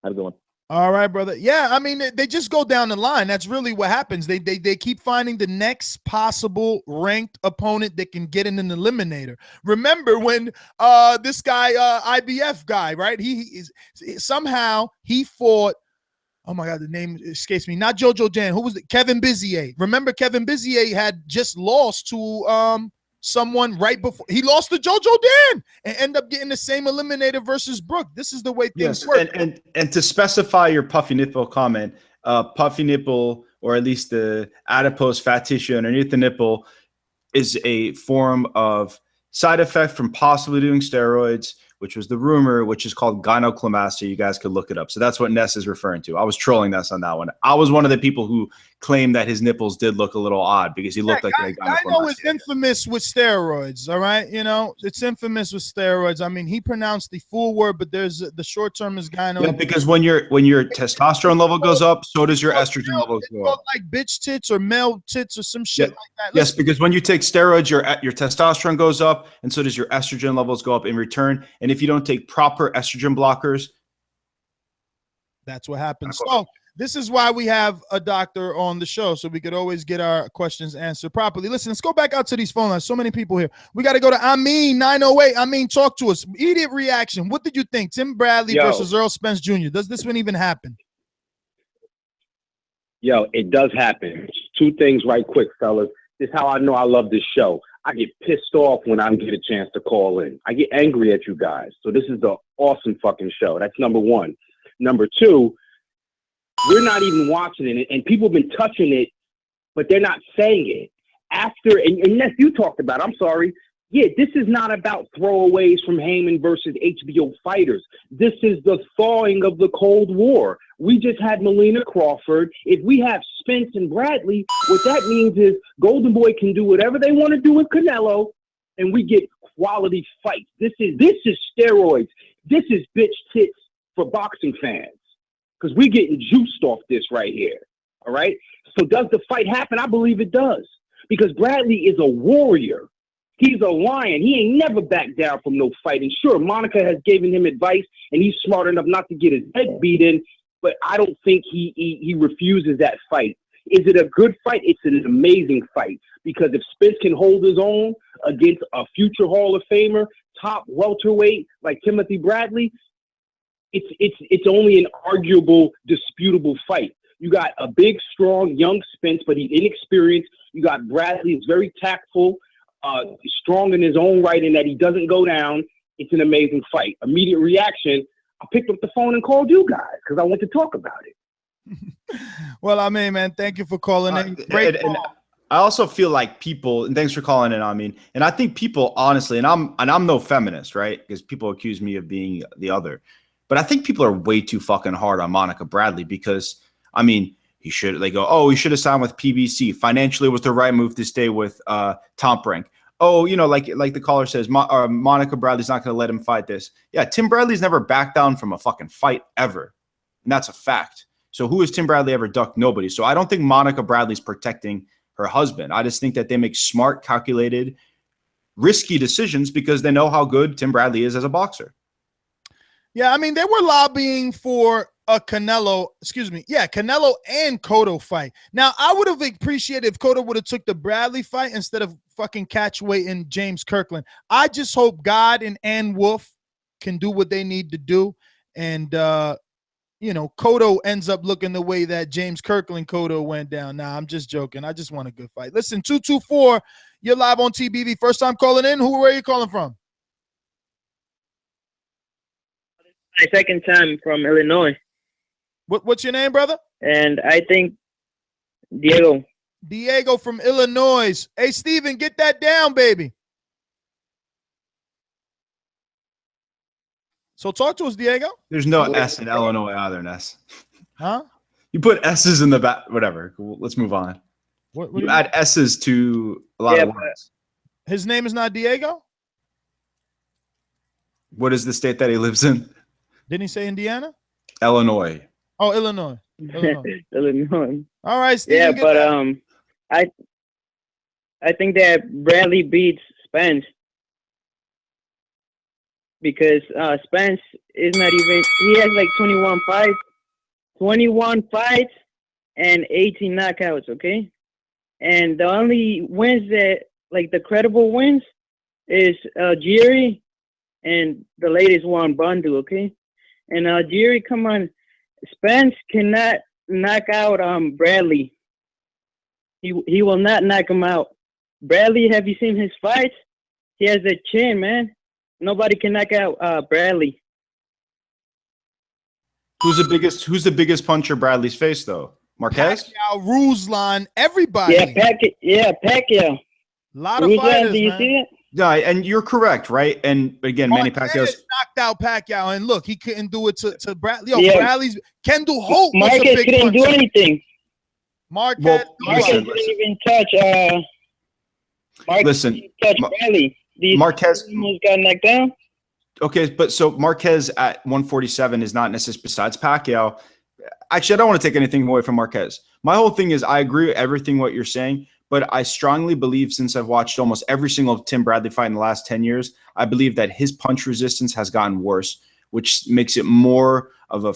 Have a good one. All right, brother. Yeah, I mean, they just go down the line. That's really what happens. They keep finding the next possible ranked opponent that can get in an eliminator. Remember when this guy, IBF guy, right? He somehow fought. Oh my God, the name escapes me. Not Jojo Jan. Who was it? Kevin Bizier. Remember, Kevin Bizier had just lost to someone right before he lost to Jojo Dan and end up getting the same eliminator versus Brook. This is the way things work. And to specify your puffy nipple comment, puffy nipple, or at least the adipose fat tissue underneath the nipple, is a form of side effect from possibly doing steroids, which was the rumor, which is called gynecomastia. You guys could look it up. So that's what Ness is referring to. I was trolling Ness on that one. I was one of the people who claimed that his nipples did look a little odd because he looked like a gynecomastia. I know it's infamous with steroids, all right? You know, it's infamous with steroids. I mean, he pronounced the full word, but there's the short term is gyno. Yeah, because when your testosterone level goes up, so does your estrogen levels go up. Like bitch tits or male tits or some shit like that. Yes, because when you take steroids, your testosterone goes up, and so does your estrogen levels go up in return. And if you don't take proper estrogen blockers, that's what happens. So this is why we have a doctor on the show, so we could always get our questions answered properly. Listen, let's go back out to these phone lines. So many people here. We got to go to Amin 908. Amin, talk to us. Immediate reaction. What did you think? Tim Bradley versus Errol Spence Jr. Does this one even happen? Yo, it does happen. Two things right quick, fellas. This is how I know I love this show. I get pissed off when I don't get a chance to call in. I get angry at you guys. So this is the awesome fucking show. That's number one. Number two, we're not even watching it, and people have been touching it, but they're not saying it. After, and Ness, you talked about it, I'm sorry. Yeah, this is not about throwaways from Heyman versus HBO fighters. This is the thawing of the Cold War. We just had Melina Crawford. If we have Spence and Bradley, what that means is Golden Boy can do whatever they want to do with Canelo, and we get quality fights. This is steroids. This is bitch tits for boxing fans, because we're getting juiced off this right here. All right? So does the fight happen? I believe it does, because Bradley is a warrior. He's a lion. He ain't never backed down from no fight. And sure, Monica has given him advice, and he's smart enough not to get his head beat in, but I don't think he refuses that fight. Is it a good fight? It's an amazing fight, because if Spence can hold his own against a future Hall of Famer, top welterweight like Timothy Bradley, it's only an arguable, disputable fight. You got a big, strong, young Spence, but he's inexperienced. You got Bradley, who's very tactful, strong in his own right, in that he doesn't go down. It's an amazing fight. Immediate reaction, I picked up the phone and called you guys because I want to talk about it. Well, I mean, man, thank you for calling in. Great call. I also feel like people, and thanks for calling in, I mean, and I think people honestly, and I'm no feminist, right? Because people accuse me of being the other, but I think people are way too fucking hard on Monica Bradley because, I mean, they go, oh, he should have signed with PBC. Financially, it was the right move to stay with Tom Brink. Oh, you know, like the caller says, Monica Bradley's not going to let him fight this. Yeah, Tim Bradley's never backed down from a fucking fight ever, and that's a fact. So who has Tim Bradley ever ducked? Nobody. So I don't think Monica Bradley's protecting her husband. I just think that they make smart, calculated, risky decisions because they know how good Tim Bradley is as a boxer. Yeah, I mean, they were lobbying for a Canelo and Cotto fight. Now, I would have appreciated if Cotto would have took the Bradley fight instead of fucking Catchweight and James Kirkland. I just hope God and Ann Wolf can do what they need to do. And, Cotto ends up looking the way that James Kirkland Cotto went down. Nah, I'm just joking. I just want a good fight. Listen, 224, you're live on TBV. First time calling in. Where are you calling from? My second time from Illinois. What's your name, brother? And I think Diego. Diego from Illinois. Hey, Steven, get that down, baby. So talk to us, Diego. There's no S in Illinois either, Ness. Huh? You put S's in the back. Whatever. Cool. Let's move on. What you add S's to a lot of words. His name is not Diego? What is the state that he lives in? Didn't he say Indiana? Illinois. Oh, Illinois. Illinois. All right, Steven. Yeah, but I think that Bradley beats Spence because Spence is not even. He has like 21 fights, and 18 knockouts. Okay, and the only wins that the credible wins is Jerry, and the latest one Bundu. Okay, and Jerry, come on. Spence cannot knock out Bradley. He will not knock him out. Bradley, have you seen his fights? He has a chin, man. Nobody can knock out Bradley. Who's the biggest puncher Bradley's faced though? Marquez? Pacquiao, Ruslan, everybody. Yeah, Pacquiao. A lot of Ruslan, fighters, do you man. see it? Yeah, and you're correct, right? And again, Manny Pacquiao's knocked out Pacquiao, and look, he couldn't do it to Bradley. Yeah. Kendall Holt was Marquez a big couldn't do puncher. anything. Marquez Marquez didn't even touch. Marquez didn't touch Bradley. Marquez almost got knocked down. Okay, but so Marquez at 147 is not necessarily, besides Pacquiao. Actually, I don't want to take anything away from Marquez. My whole thing is I agree with everything what you're saying, but I strongly believe, since I've watched almost every single Tim Bradley fight in the last 10 years, I believe that his punch resistance has gotten worse, which makes it more of a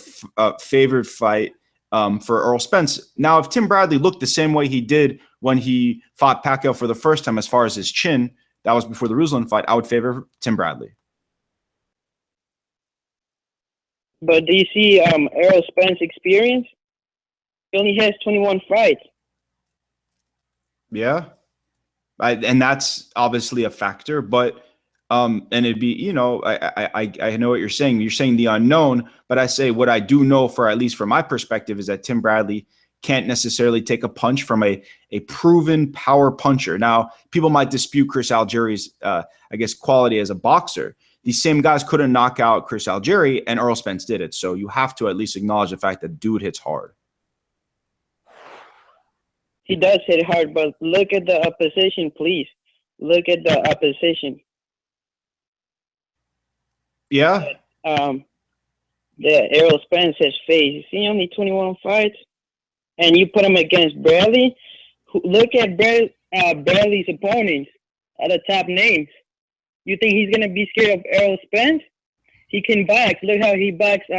favored fight for Errol Spence. Now, if Tim Bradley looked the same way he did when he fought Pacquiao for the first time as far as his chin, that was before the Ruslan fight, I would favor Tim Bradley. But do you see Errol Spence experience? He only has 21 fights. Yeah. And that's obviously a factor, but and it'd be, I know what you're saying. You're saying the unknown, but I say what I do know, for at least from my perspective, is that Tim Bradley can't necessarily take a punch from a proven power puncher. Now, people might dispute Chris Algieri's, quality as a boxer. These same guys couldn't knock out Chris Algieri, and Errol Spence did it. So you have to at least acknowledge the fact that dude hits hard. He does hit hard, but look at the opposition, please. Look at the opposition. Yeah. That Errol Spence has faced. See, only 21 fights, and you put him against Bradley. Look at Bradley's opponents, are the top names. You think he's gonna be scared of Errol Spence? He can box. Look how he boxed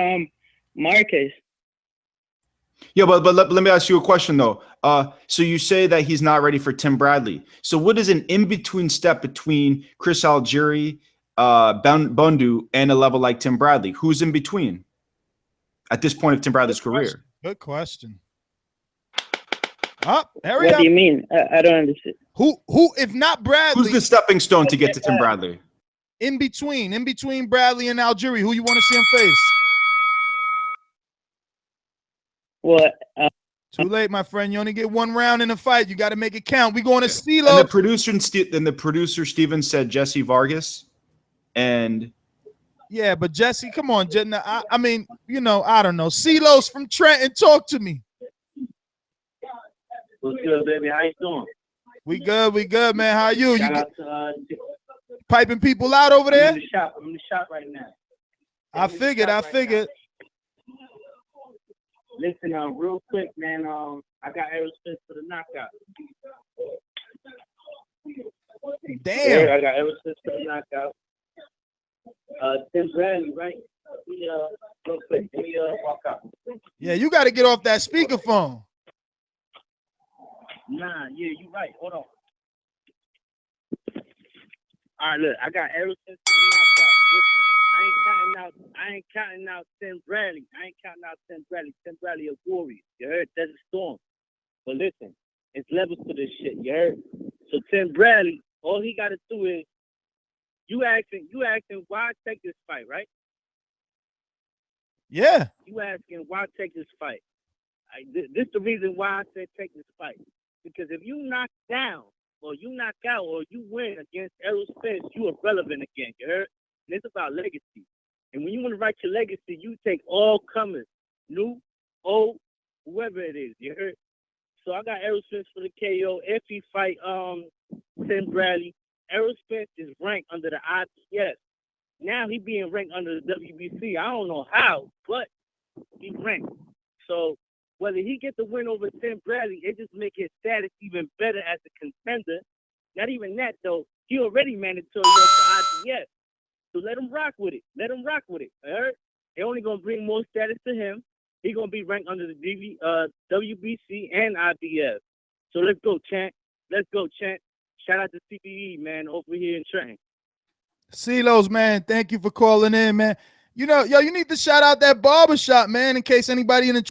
Marquez. Yeah, but let me ask you a question though. So you say that he's not ready for Tim Bradley. So what is an in-between step between Chris Algieri, Bundu, and a level like Tim Bradley? Who's in between at this point of Tim Bradley's career? Good question. Hurry What up. do you mean? I don't understand. Who, if not Bradley? Who's the stepping stone to get to Tim Bradley? In between Bradley and Algieri, who you want to see him face? Well, Too late, my friend. You only get one round in a fight. You got to make it count. We going to And CeeLo. the producer Steven said Jesse Vargas, and Yeah, but Jesse, come on, I mean, you know, I don't know. CeeLo's from Trenton. Talk to me. What's good, baby? How you doing? We good, man. How are you? Shout You out to, piping people out over there? I'm in the shop right now. I figured. Listen, real quick, man. I got Errol Spence for the knockout. Damn. Yeah, I got Errol Spence for the knockout. Tim Bradley, right? Real quick, let me walk out. Yeah, you got to get off that speakerphone. Nah, yeah, you right. Hold on. All right, look, I got Errol Spence for the knockout. Listen, I ain't counting out Tim Bradley. Tim Bradley a warrior. You heard? That's a storm. But listen, it's levels to this shit. You heard? So Tim Bradley, all he got to do is you asking why take this fight, right? Yeah. You asking why take this fight? This the reason why I said take this fight. Because if you knock down, or you knock out, or you win against Errol Spence, you are relevant again. You heard? And it's about legacy. And when you want to write your legacy, you take all comers, new, old, whoever it is. You heard? So I got Errol Spence for the KO. If he fight Tim Bradley, Errol Spence is ranked under the IBS. Now he being ranked under the WBC. I don't know how, but he ranked. So whether he gets the win over Tim Bradley, it just make his status even better as a contender. Not even that though. He already mandatory off the IBS. So let him rock with it. Heard? They're only gonna bring more status to him. He's gonna be ranked under the WBC and IBF. So let's go, champ. Shout out to CBE, man, over here in Trenton. CeeLo's, man, thank you for calling in, man. You know, you need to shout out that barbershop, man, in case anybody in the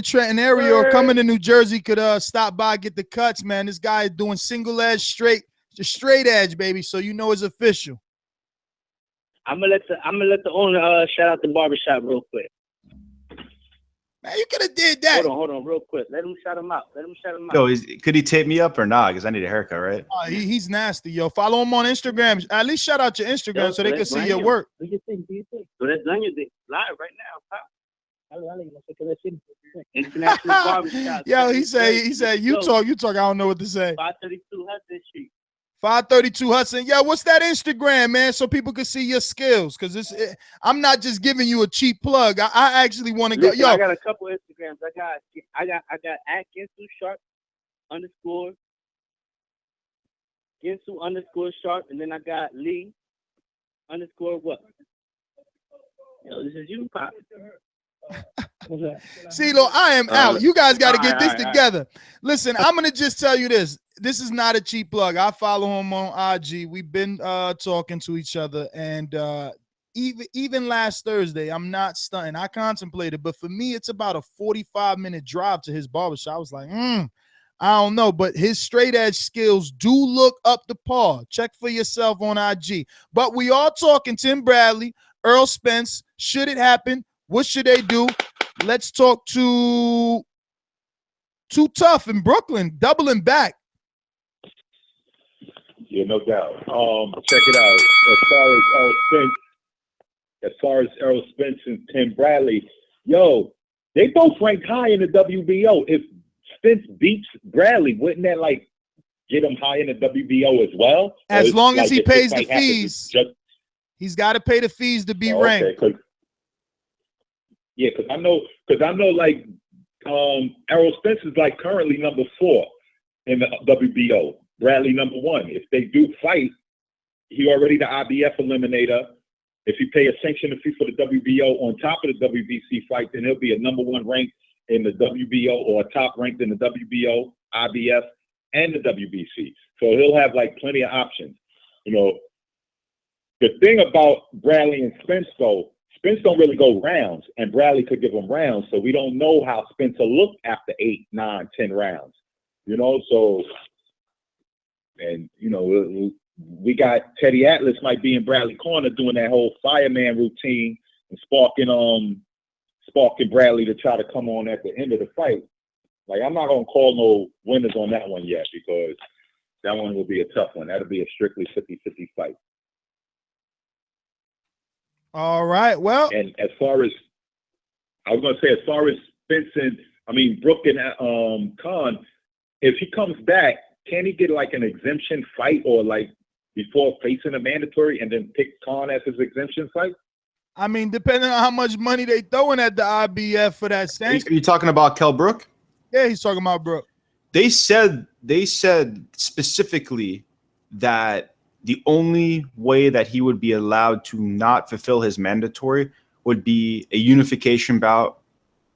Trenton area or coming to New Jersey could stop by, get the cuts, man. This guy is doing single edge, straight edge, baby. So you know it's official. I'm gonna let the owner shout out the barbershop real quick. Man, you could have did that. Hold on, real quick. Let him shout him out. Yo, could he tape me up or not? Because I need a haircut, right? He's nasty, yo. Follow him on Instagram. At least shout out your Instagram so they can see your work. Do you think? So that's done your thing live right now, pop. International barbershop. Yo, he said you talk. I don't know what to say. 532 Hudson Street. 532 Hudson. Yeah, what's that Instagram, man? So people can see your skills. Because I'm not just giving you a cheap plug. I actually want to go. Yo, I got a couple Instagrams. I got at Ginsu Sharp _ Ginsu _ and then I got Lee _ what? Yo, this is you, Pop. CeeLo, I am out. You guys got to get this together. Listen, I'm going to just tell you this. This is not a cheap plug. I follow him on IG. We've been talking to each other. And even last Thursday, I'm not stunting. I contemplated. But for me, it's about a 45-minute drive to his barbershop. I was like, I don't know. But his straight edge skills do look up to par. Check for yourself on IG. But we are talking Tim Bradley, Errol Spence. Should it happen? What should they do? Let's talk to Too Tough in Brooklyn, doubling back. Yeah, no doubt. Check it out. As far as Errol Spence and Tim Bradley, yo, they both ranked high in the WBO. If Spence beats Bradley, wouldn't that get him high in the WBO as well? As long as he pays the fees, he's got to pay the fees to be ranked. Yeah, because I know Errol Spence is currently number 4 in the WBO. Bradley number 1. If they do fight, he already the IBF eliminator. If he pay a sanction fee for the WBO on top of the WBC fight, then he'll be a number 1 ranked in the WBO or a top ranked in the WBO, IBF, and the WBC. So he'll have plenty of options. You know, the thing about Bradley and Spence though, Spence don't really go rounds, and Bradley could give him rounds, so we don't know how Spence will look after 8, 9, 10 rounds. You know, so, and, you know, we got Teddy Atlas might be in Bradley corner doing that whole fireman routine and sparking sparking Bradley to try to come on at the end of the fight. Like, I'm not going to call no winners on that one yet because that one will be a tough one. That'll be a strictly 50-50 fight. All right. Well, and as far as Spence and Brook and Khan, if he comes back, can he get like an exemption fight or like before facing a mandatory and then pick Khan as his exemption fight? I mean, depending on how much money they throwing at the IBF for that sanction. Are you talking about Kell Brook? Yeah, he's talking about Brook. They said specifically that the only way that he would be allowed to not fulfill his mandatory would be a unification bout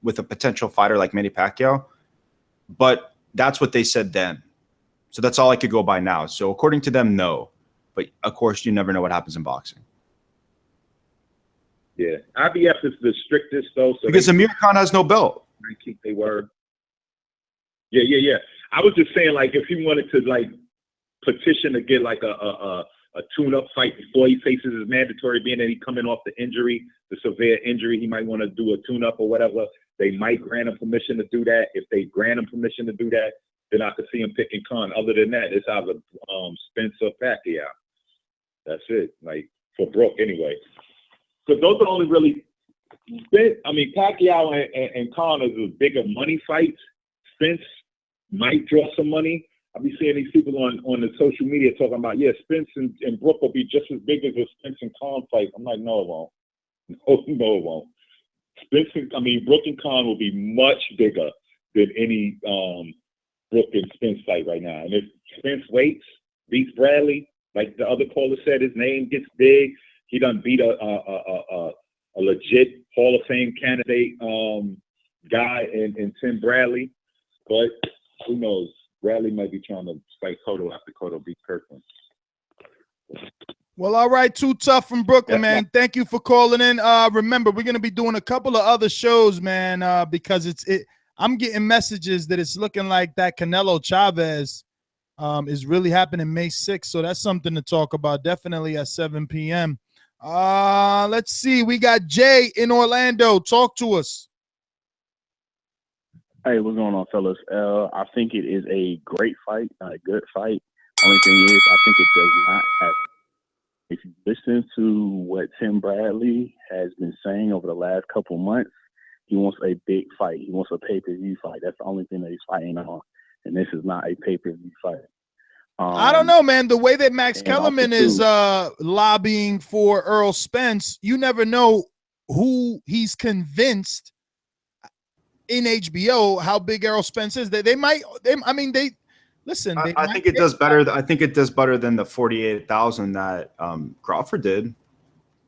with a potential fighter like Manny Pacquiao. But that's what they said then. So that's all I could go by now. So according to them, no. But of course, you never know what happens in boxing. Yeah, IBF is the strictest though. So because Amir Khan has no belt. They keep their word. Yeah. I was just saying, like, if he wanted to like petition to get like a tune-up fight before he faces his mandatory, being that he coming off the injury, the severe injury, he might want to do a tune-up or whatever. They might grant him permission to do that. If they grant him permission to do that, then I could see him picking Khan. Other than that, it's either Spence or Pacquiao. That's it. Like for Brook, anyway. So those are only really. Pacquiao and Khan is a bigger money fight. Spence might draw some money. I'll be seeing these people on the social media talking about, yeah, Spence and Brook will be just as big as a Spence and Khan fight. I'm like, no, it won't. No, it won't. Brook and Khan will be much bigger than any Brook and Spence fight right now. And if Spence beats Bradley, like the other caller said, his name gets big. He done beat a legit Hall of Fame candidate guy in Tim Bradley. But who knows? Bradley might be trying to fight Cotto after Cotto beat Kirkland. Well, all right, Too Tough from Brooklyn, man. Thank you for calling in. Remember, we're gonna be doing a couple of other shows, man, because I'm getting messages that it's looking like that Canelo Chavez is really happening May 6th. So that's something to talk about. Definitely at 7 p.m. Let's see. We got Jay in Orlando. Talk to us. Hey, what's going on, fellas? I think it is a great fight, a good fight. Only thing is, I think it does not happen. If you listen to what Tim Bradley has been saying over the last couple months, he wants a big fight. He wants a pay-per-view fight. That's the only thing that he's fighting on, and this is not a pay-per-view fight. I don't know, man. The way that Max Kellerman is lobbying for Errol Spence, you never know who he's convinced in HBO how big Errol Spence is. They listen. I think it does better. I think it does better than the 48,000 that Crawford did.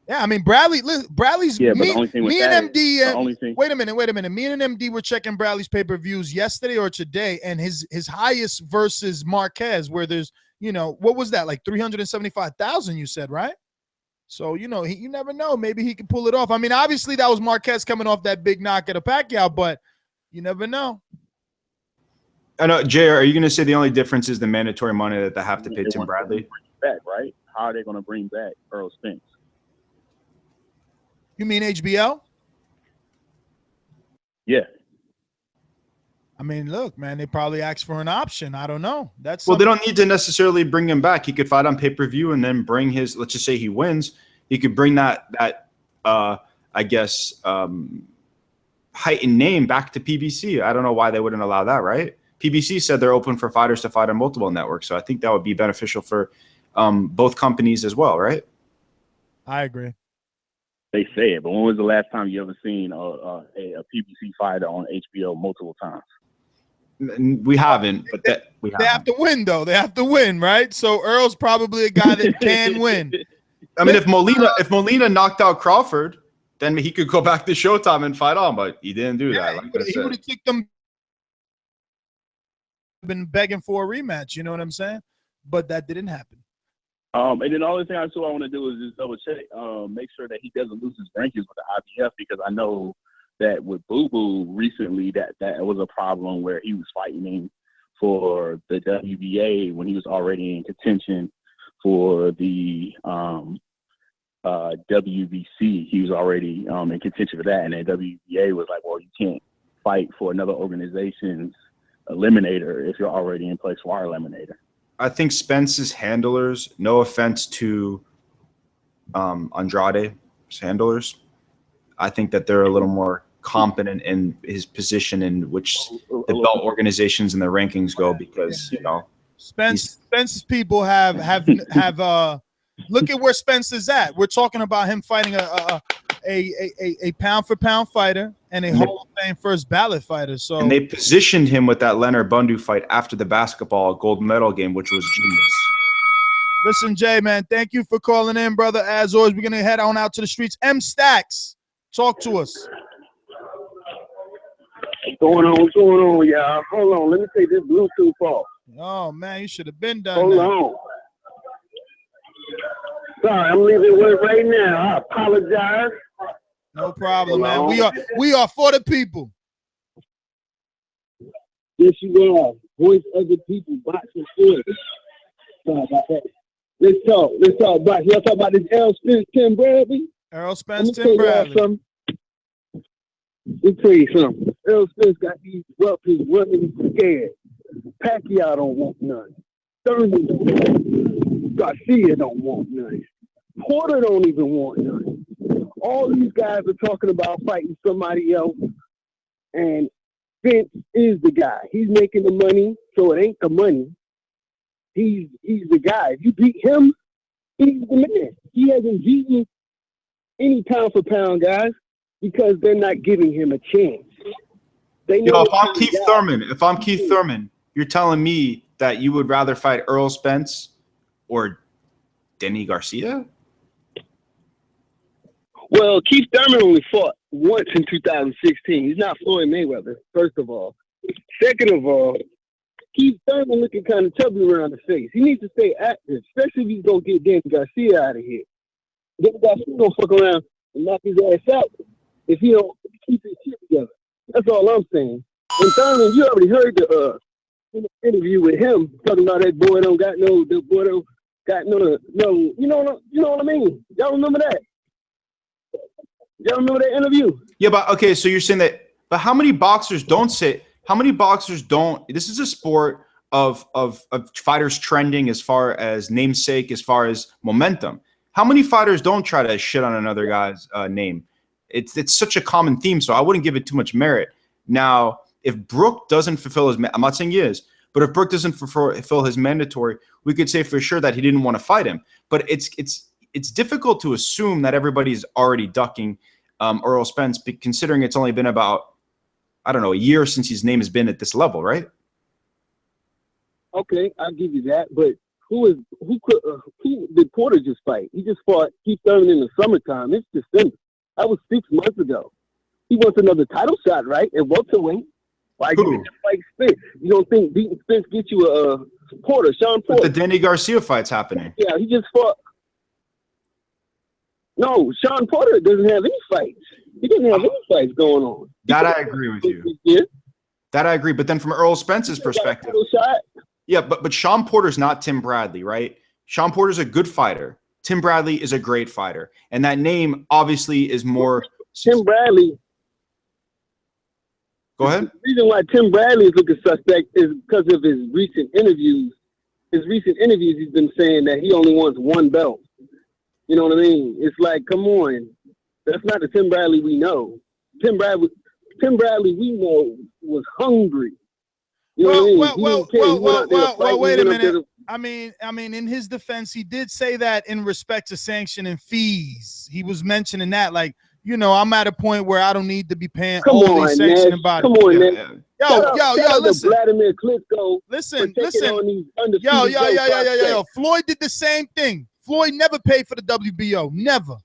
Yeah, I mean Bradley's. Yeah, but the only thing with MD. Wait a minute. Me and MD were checking Bradley's pay-per-views yesterday or today, and his highest versus Marquez, where there's what was that, like 375,000? You said, right? So you never know. Maybe he can pull it off. I mean, obviously that was Marquez coming off that big knock at a Pacquiao, but you never know. I know, Jay. Are you going to say the only difference is the mandatory money that they have to pay Tim Bradley? Back, right? How are they going to bring back Errol Spence? You mean HBO? Yeah. I mean, look, man, they probably asked for an option. I don't know. They don't need to necessarily bring him back. He could fight on pay-per-view and then bring his, let's just say he wins, he could bring that heightened name back to PBC. I don't know why they wouldn't allow that, right? PBC said they're open for fighters to fight on multiple networks. So I think that would be beneficial for both companies as well, right? I agree. They say it, but when was the last time you ever seen a PBC fighter on HBO multiple times? We haven't, but they have to win, though. They have to win, right? So Earl's probably a guy that can win. I mean, if Molina knocked out Crawford, then he could go back to Showtime and fight on, but he didn't do that. Like he would have kicked them. Been begging for a rematch, you know what I'm saying? But that didn't happen. And then the only thing I want to do is just double check, make sure that he doesn't lose his rankings with the IBF, because I know that with Boo Boo recently that was a problem where he was fighting for the WBA when he was already in contention for the WBC, he was already in contention for that, and then WBA was like, well, you can't fight for another organization's eliminator if you're already in place for our eliminator. I think Spence's handlers, no offense to Andrade's handlers, I think that they're a little more competent in his position in which the belt organizations and the rankings go, because Spence's people have look at where Spence is at. We're talking about him fighting a pound for pound fighter and a Hall of Fame first ballot fighter. So and they positioned him with that Leonard Bundu fight after the basketball gold medal game, which was genius. Listen, Jay, man, thank you for calling in, brother. As always, we're gonna head on out to the streets. M Stacks, talk to us. What's going on, y'all? Hold on, let me take this Bluetooth off. Oh man, you should have been done. Hold on. Sorry, I'm leaving work right now. I apologize. No problem, man. We are for the people. Yes, you are. Voice of the people, boxing for. Sorry about that. Let's talk boxing. Y'all talk about this Errol Spence, Tim Bradley. Errol Spence, Tim Bradley. Let me tell you something. Errol Spence got these weapons running scared. Pacquiao don't want none. Thurman don't want none. Garcia don't want none. Porter don't even want none. All these guys are talking about fighting somebody else, and Spence is the guy. He's making the money, so it ain't the money. He's the guy. If you beat him, he's the man. He hasn't beaten any pound for pound guys because they're not giving him a chance. If I'm Keith Thurman, you're telling me that you would rather fight Errol Spence or Denny Garcia? Well, Keith Thurman only fought once in 2016. He's not Floyd Mayweather, first of all. Second of all, Keith Thurman looking kind of chubby around the face. He needs to stay active, especially if he's going to get Danny Garcia out of here. Danny Garcia going to fuck around and knock his ass out if he don't keep his shit together. That's all I'm saying. And Thurman, you already heard the interview with him talking about that boy don't got no, you know what I mean? Y'all remember that? Y'all remember that interview? Yeah, but okay, so you're saying that, but how many boxers don't? This is a sport of fighters trending as far as namesake, as far as momentum. How many fighters don't try to shit on another guy's name? It's such a common theme, so I wouldn't give it too much merit. Now, if Brook doesn't fulfill his, I'm not saying he is, but if Brook doesn't fulfill his mandatory, we could say for sure that he didn't want to fight him. But it's difficult to assume that everybody's already ducking Errol Spence, considering it's only been about, I don't know, a year since his name has been at this level, right? Okay, I'll give you that. But who did Porter just fight? He just fought Keith Thurman in the summertime. It's December. That was 6 months ago. He wants another title shot, right? At welterweight. Why you fight Spence? You don't think beating Spence gets you a Porter, Sean Porter? But the Danny Garcia fight's happening. Yeah, he just fought. No, Sean Porter doesn't have any fights. He didn't have any fights going on. That I agree with you. Yeah. That I agree. But then from Errol Spence's perspective, yeah, but Sean Porter's not Tim Bradley, right? Sean Porter's a good fighter. Tim Bradley is a great fighter. And that name obviously is more Tim Bradley. Go ahead. The reason why Tim Bradley is looking suspect is because of his recent interviews. His recent interviews, he's been saying that he only wants one belt. You know what I mean? It's like, come on. That's not the Tim Bradley we know. Tim Bradley we know was hungry. You know what I mean? Well, wait a minute. I mean, in his defense, he did say that in respect to sanction and fees. He was mentioning that, like, you know, I'm at a point where I don't need to be paying all these sanctioning bodies. Come on, man. Yo, listen. Vladimir Klitschko. Listen. Yo. Floyd did the same thing. Floyd never paid for the WBO. Never.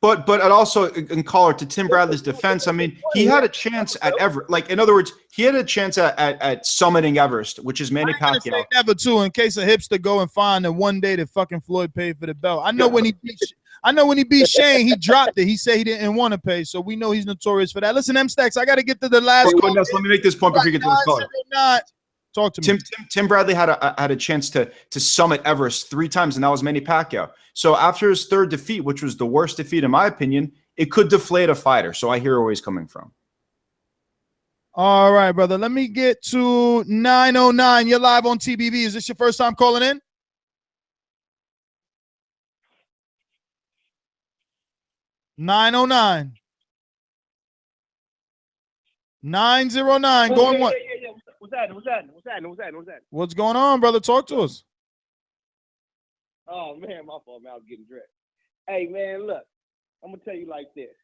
But also, in caller to Tim Bradley's defense, I mean, he had a chance at Everest. Like, in other words, he had a chance at summiting Everest, which is Manny Pacquiao. Never too, in case a hipster go and find that one day that fucking Floyd paid for the belt. I know when he beat Shane, he dropped it. He said he didn't want to pay, so we know he's notorious for that. Listen, M Stacks, I got to get to the last. Let me make this point before you get to this caller. Talk to me. Tim Bradley had a chance to summit Everest 3 times, and that was Manny Pacquiao. So after his 3rd defeat, which was the worst defeat in my opinion, it could deflate a fighter. So I hear where he's coming from. All right, brother. Let me get to 909. You're live on TBV. Is this your first time calling in? (909) 909. Going what? Yeah. What's happening? What's going on, brother? Talk to us. Oh man, my fault, man. I was getting dressed. Hey man, look, I'm gonna tell you like this.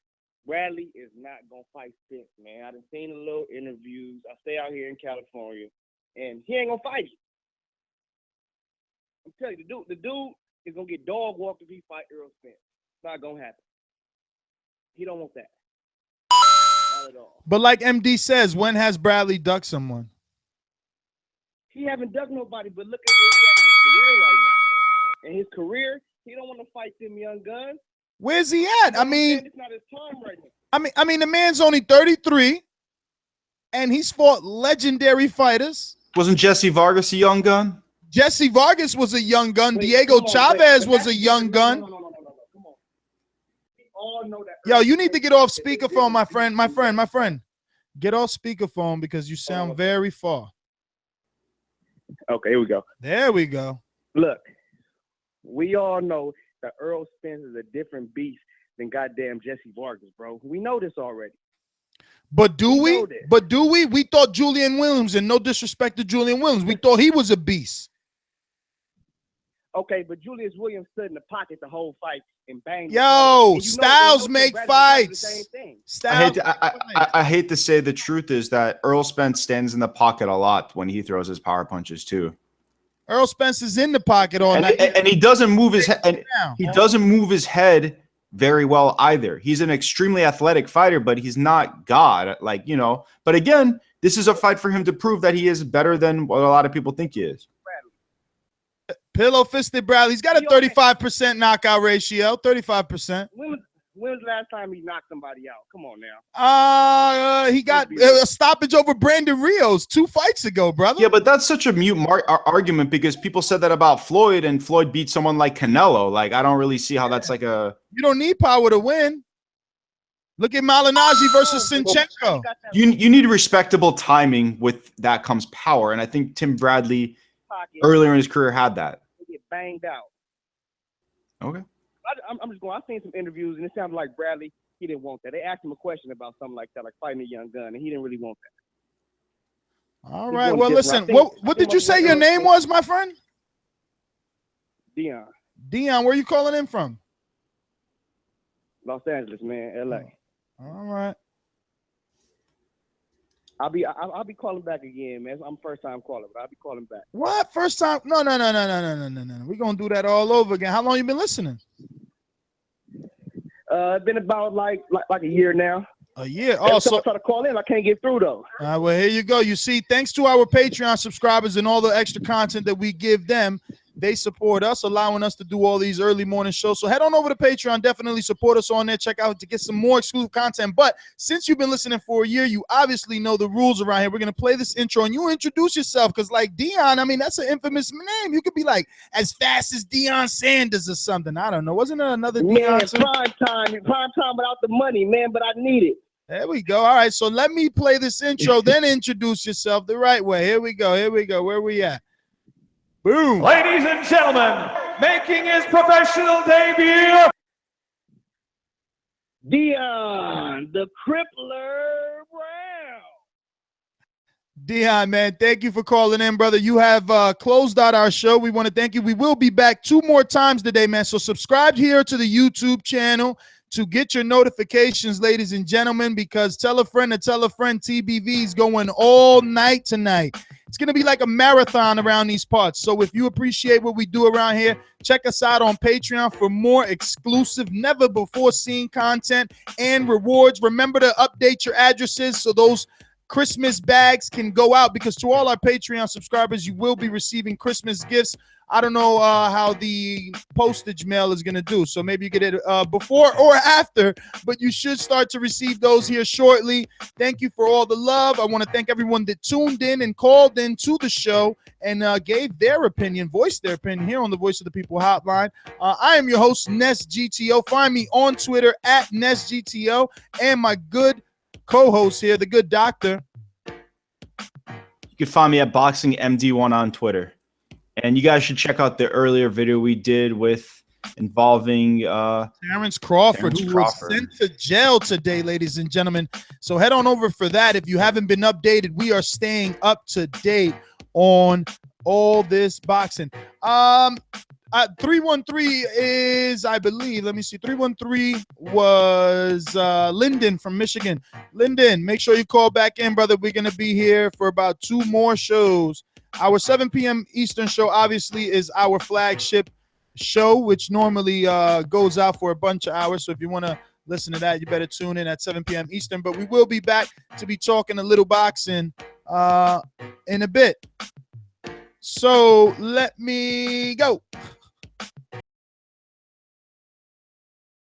Bradley is not gonna fight Spence, man. I done seen a little interviews. I stay out here in California, and he ain't gonna fight you. I'm telling you, the dude is gonna get dog walked if he fight Errol Spence. It's not gonna happen. He don't want that. Not at all. But like MD says, when has Bradley ducked someone? He haven't ducked nobody, but look at where he's at in his career right now. In his career, he don't want to fight them young guns. Where's he at? I mean, it's not his time right now. I mean, the man's only 33, and he's fought legendary fighters. Wasn't Jesse Vargas a young gun? Jesse Vargas was a young gun. Diego Chavez was a young gun. No. Come on. We all know that. Yo, you need to get off speakerphone, my friend. Get off speakerphone because you sound very far. Okay, here we go. There we go. Look, we all know that Errol Spence is a different beast than goddamn Jesse Vargas, bro. We know this already. But do we? We thought Julian Williams, and no disrespect to Julian Williams, we thought he was a beast. Okay, but Julius Williams stood in the pocket the whole fight and banged. Yo, styles make fights. I hate to say the truth is that Errol Spence stands in the pocket a lot when he throws his power punches too. Errol Spence is in the pocket all night, and he doesn't move his head. And he doesn't move his head very well either. He's an extremely athletic fighter, but he's not God. Like, you know. But again, this is a fight for him to prove that he is better than what a lot of people think he is. Pillow fisted Bradley. He's got a 35% knockout ratio. 35%. When was the last time he knocked somebody out? Come on now. He got a stoppage over Brandon Rios 2 fights ago, brother. Yeah, but that's such a mute argument because people said that about Floyd, and Floyd beat someone like Canelo. Like, I don't really see how that's like a. You don't need power to win. Look at Malignaggi versus Sinchenko. You need respectable timing. With that comes power, and I think Tim Bradley earlier in his career had that. Get banged out. Okay. I'm just going. I've seen some interviews, and it sounded like Bradley, he didn't want that. They asked him a question about something like that, like fighting a young gun, and he didn't really want that. All right. Well, listen. What did you say your name was, my friend? Dion. Dion, where are you calling in from? Los Angeles, man, LA. All right. I'll be calling back again, man. I'm first time calling, but I'll be calling back. What? First time? No. We're gonna do that all over again. How long you been listening? It's been about like a year now. A year. Oh, so I try to call in. I can't get through though. All right, well, here you go. You see, thanks to our Patreon subscribers and all the extra content that we give them, they support us, allowing us to do all these early morning shows. So head on over to Patreon. Definitely support us on there. Check out to get some more exclusive content. But since you've been listening for a year, you obviously know the rules around here. We're going to play this intro, and you introduce yourself because, like Dion, I mean, that's an infamous name. You could be like as fast as Deion Sanders or something. I don't know. Wasn't there another Deion? Prime time without the money, man, but I need it. There we go. All right, so let me play this intro, then introduce yourself the right way. Here we go. Where we at? Boom. Ladies and gentlemen, making his professional debut, Dion, the Crippler Brown. Dion, man, thank you for calling in, brother. You have closed out our show. We want to thank you. We will be back 2 more times today, man. So subscribe here to the YouTube channel to get your notifications, ladies and gentlemen, because tell a friend to tell a friend. TBV is going all night tonight. It's going to be like a marathon around these parts. So if you appreciate what we do around here, check us out on Patreon for more exclusive, never before seen content and rewards. Remember to update your addresses so those Christmas bags can go out, because to all our Patreon subscribers, you will be receiving Christmas gifts. I don't know how the postage mail is going to do, so maybe you get it before or after, but you should start to receive those here shortly. Thank you for all the love. I want to thank everyone that tuned in and called in to the show and gave their opinion, voiced their opinion here on the Voice of the People hotline. I am your host, NestGTO. Find me on Twitter at NestGTO, and my good co-host here, the good doctor. You can find me at BoxingMD1 on Twitter. And you guys should check out the earlier video we did involving Terrence Crawford, who was sent to jail today, ladies and gentlemen. So head on over for that. If you haven't been updated, we are staying up to date on all this boxing. 313 is, I believe, let me see, 313 was Lyndon from Michigan. Lyndon, make sure you call back in, brother. We're going to be here for about 2 more shows. Our 7 p.m. Eastern show, obviously, is our flagship show, which normally goes out for a bunch of hours. So if you want to listen to that, you better tune in at 7 p.m. Eastern. But we will be back to be talking a little boxing in a bit. So let me go.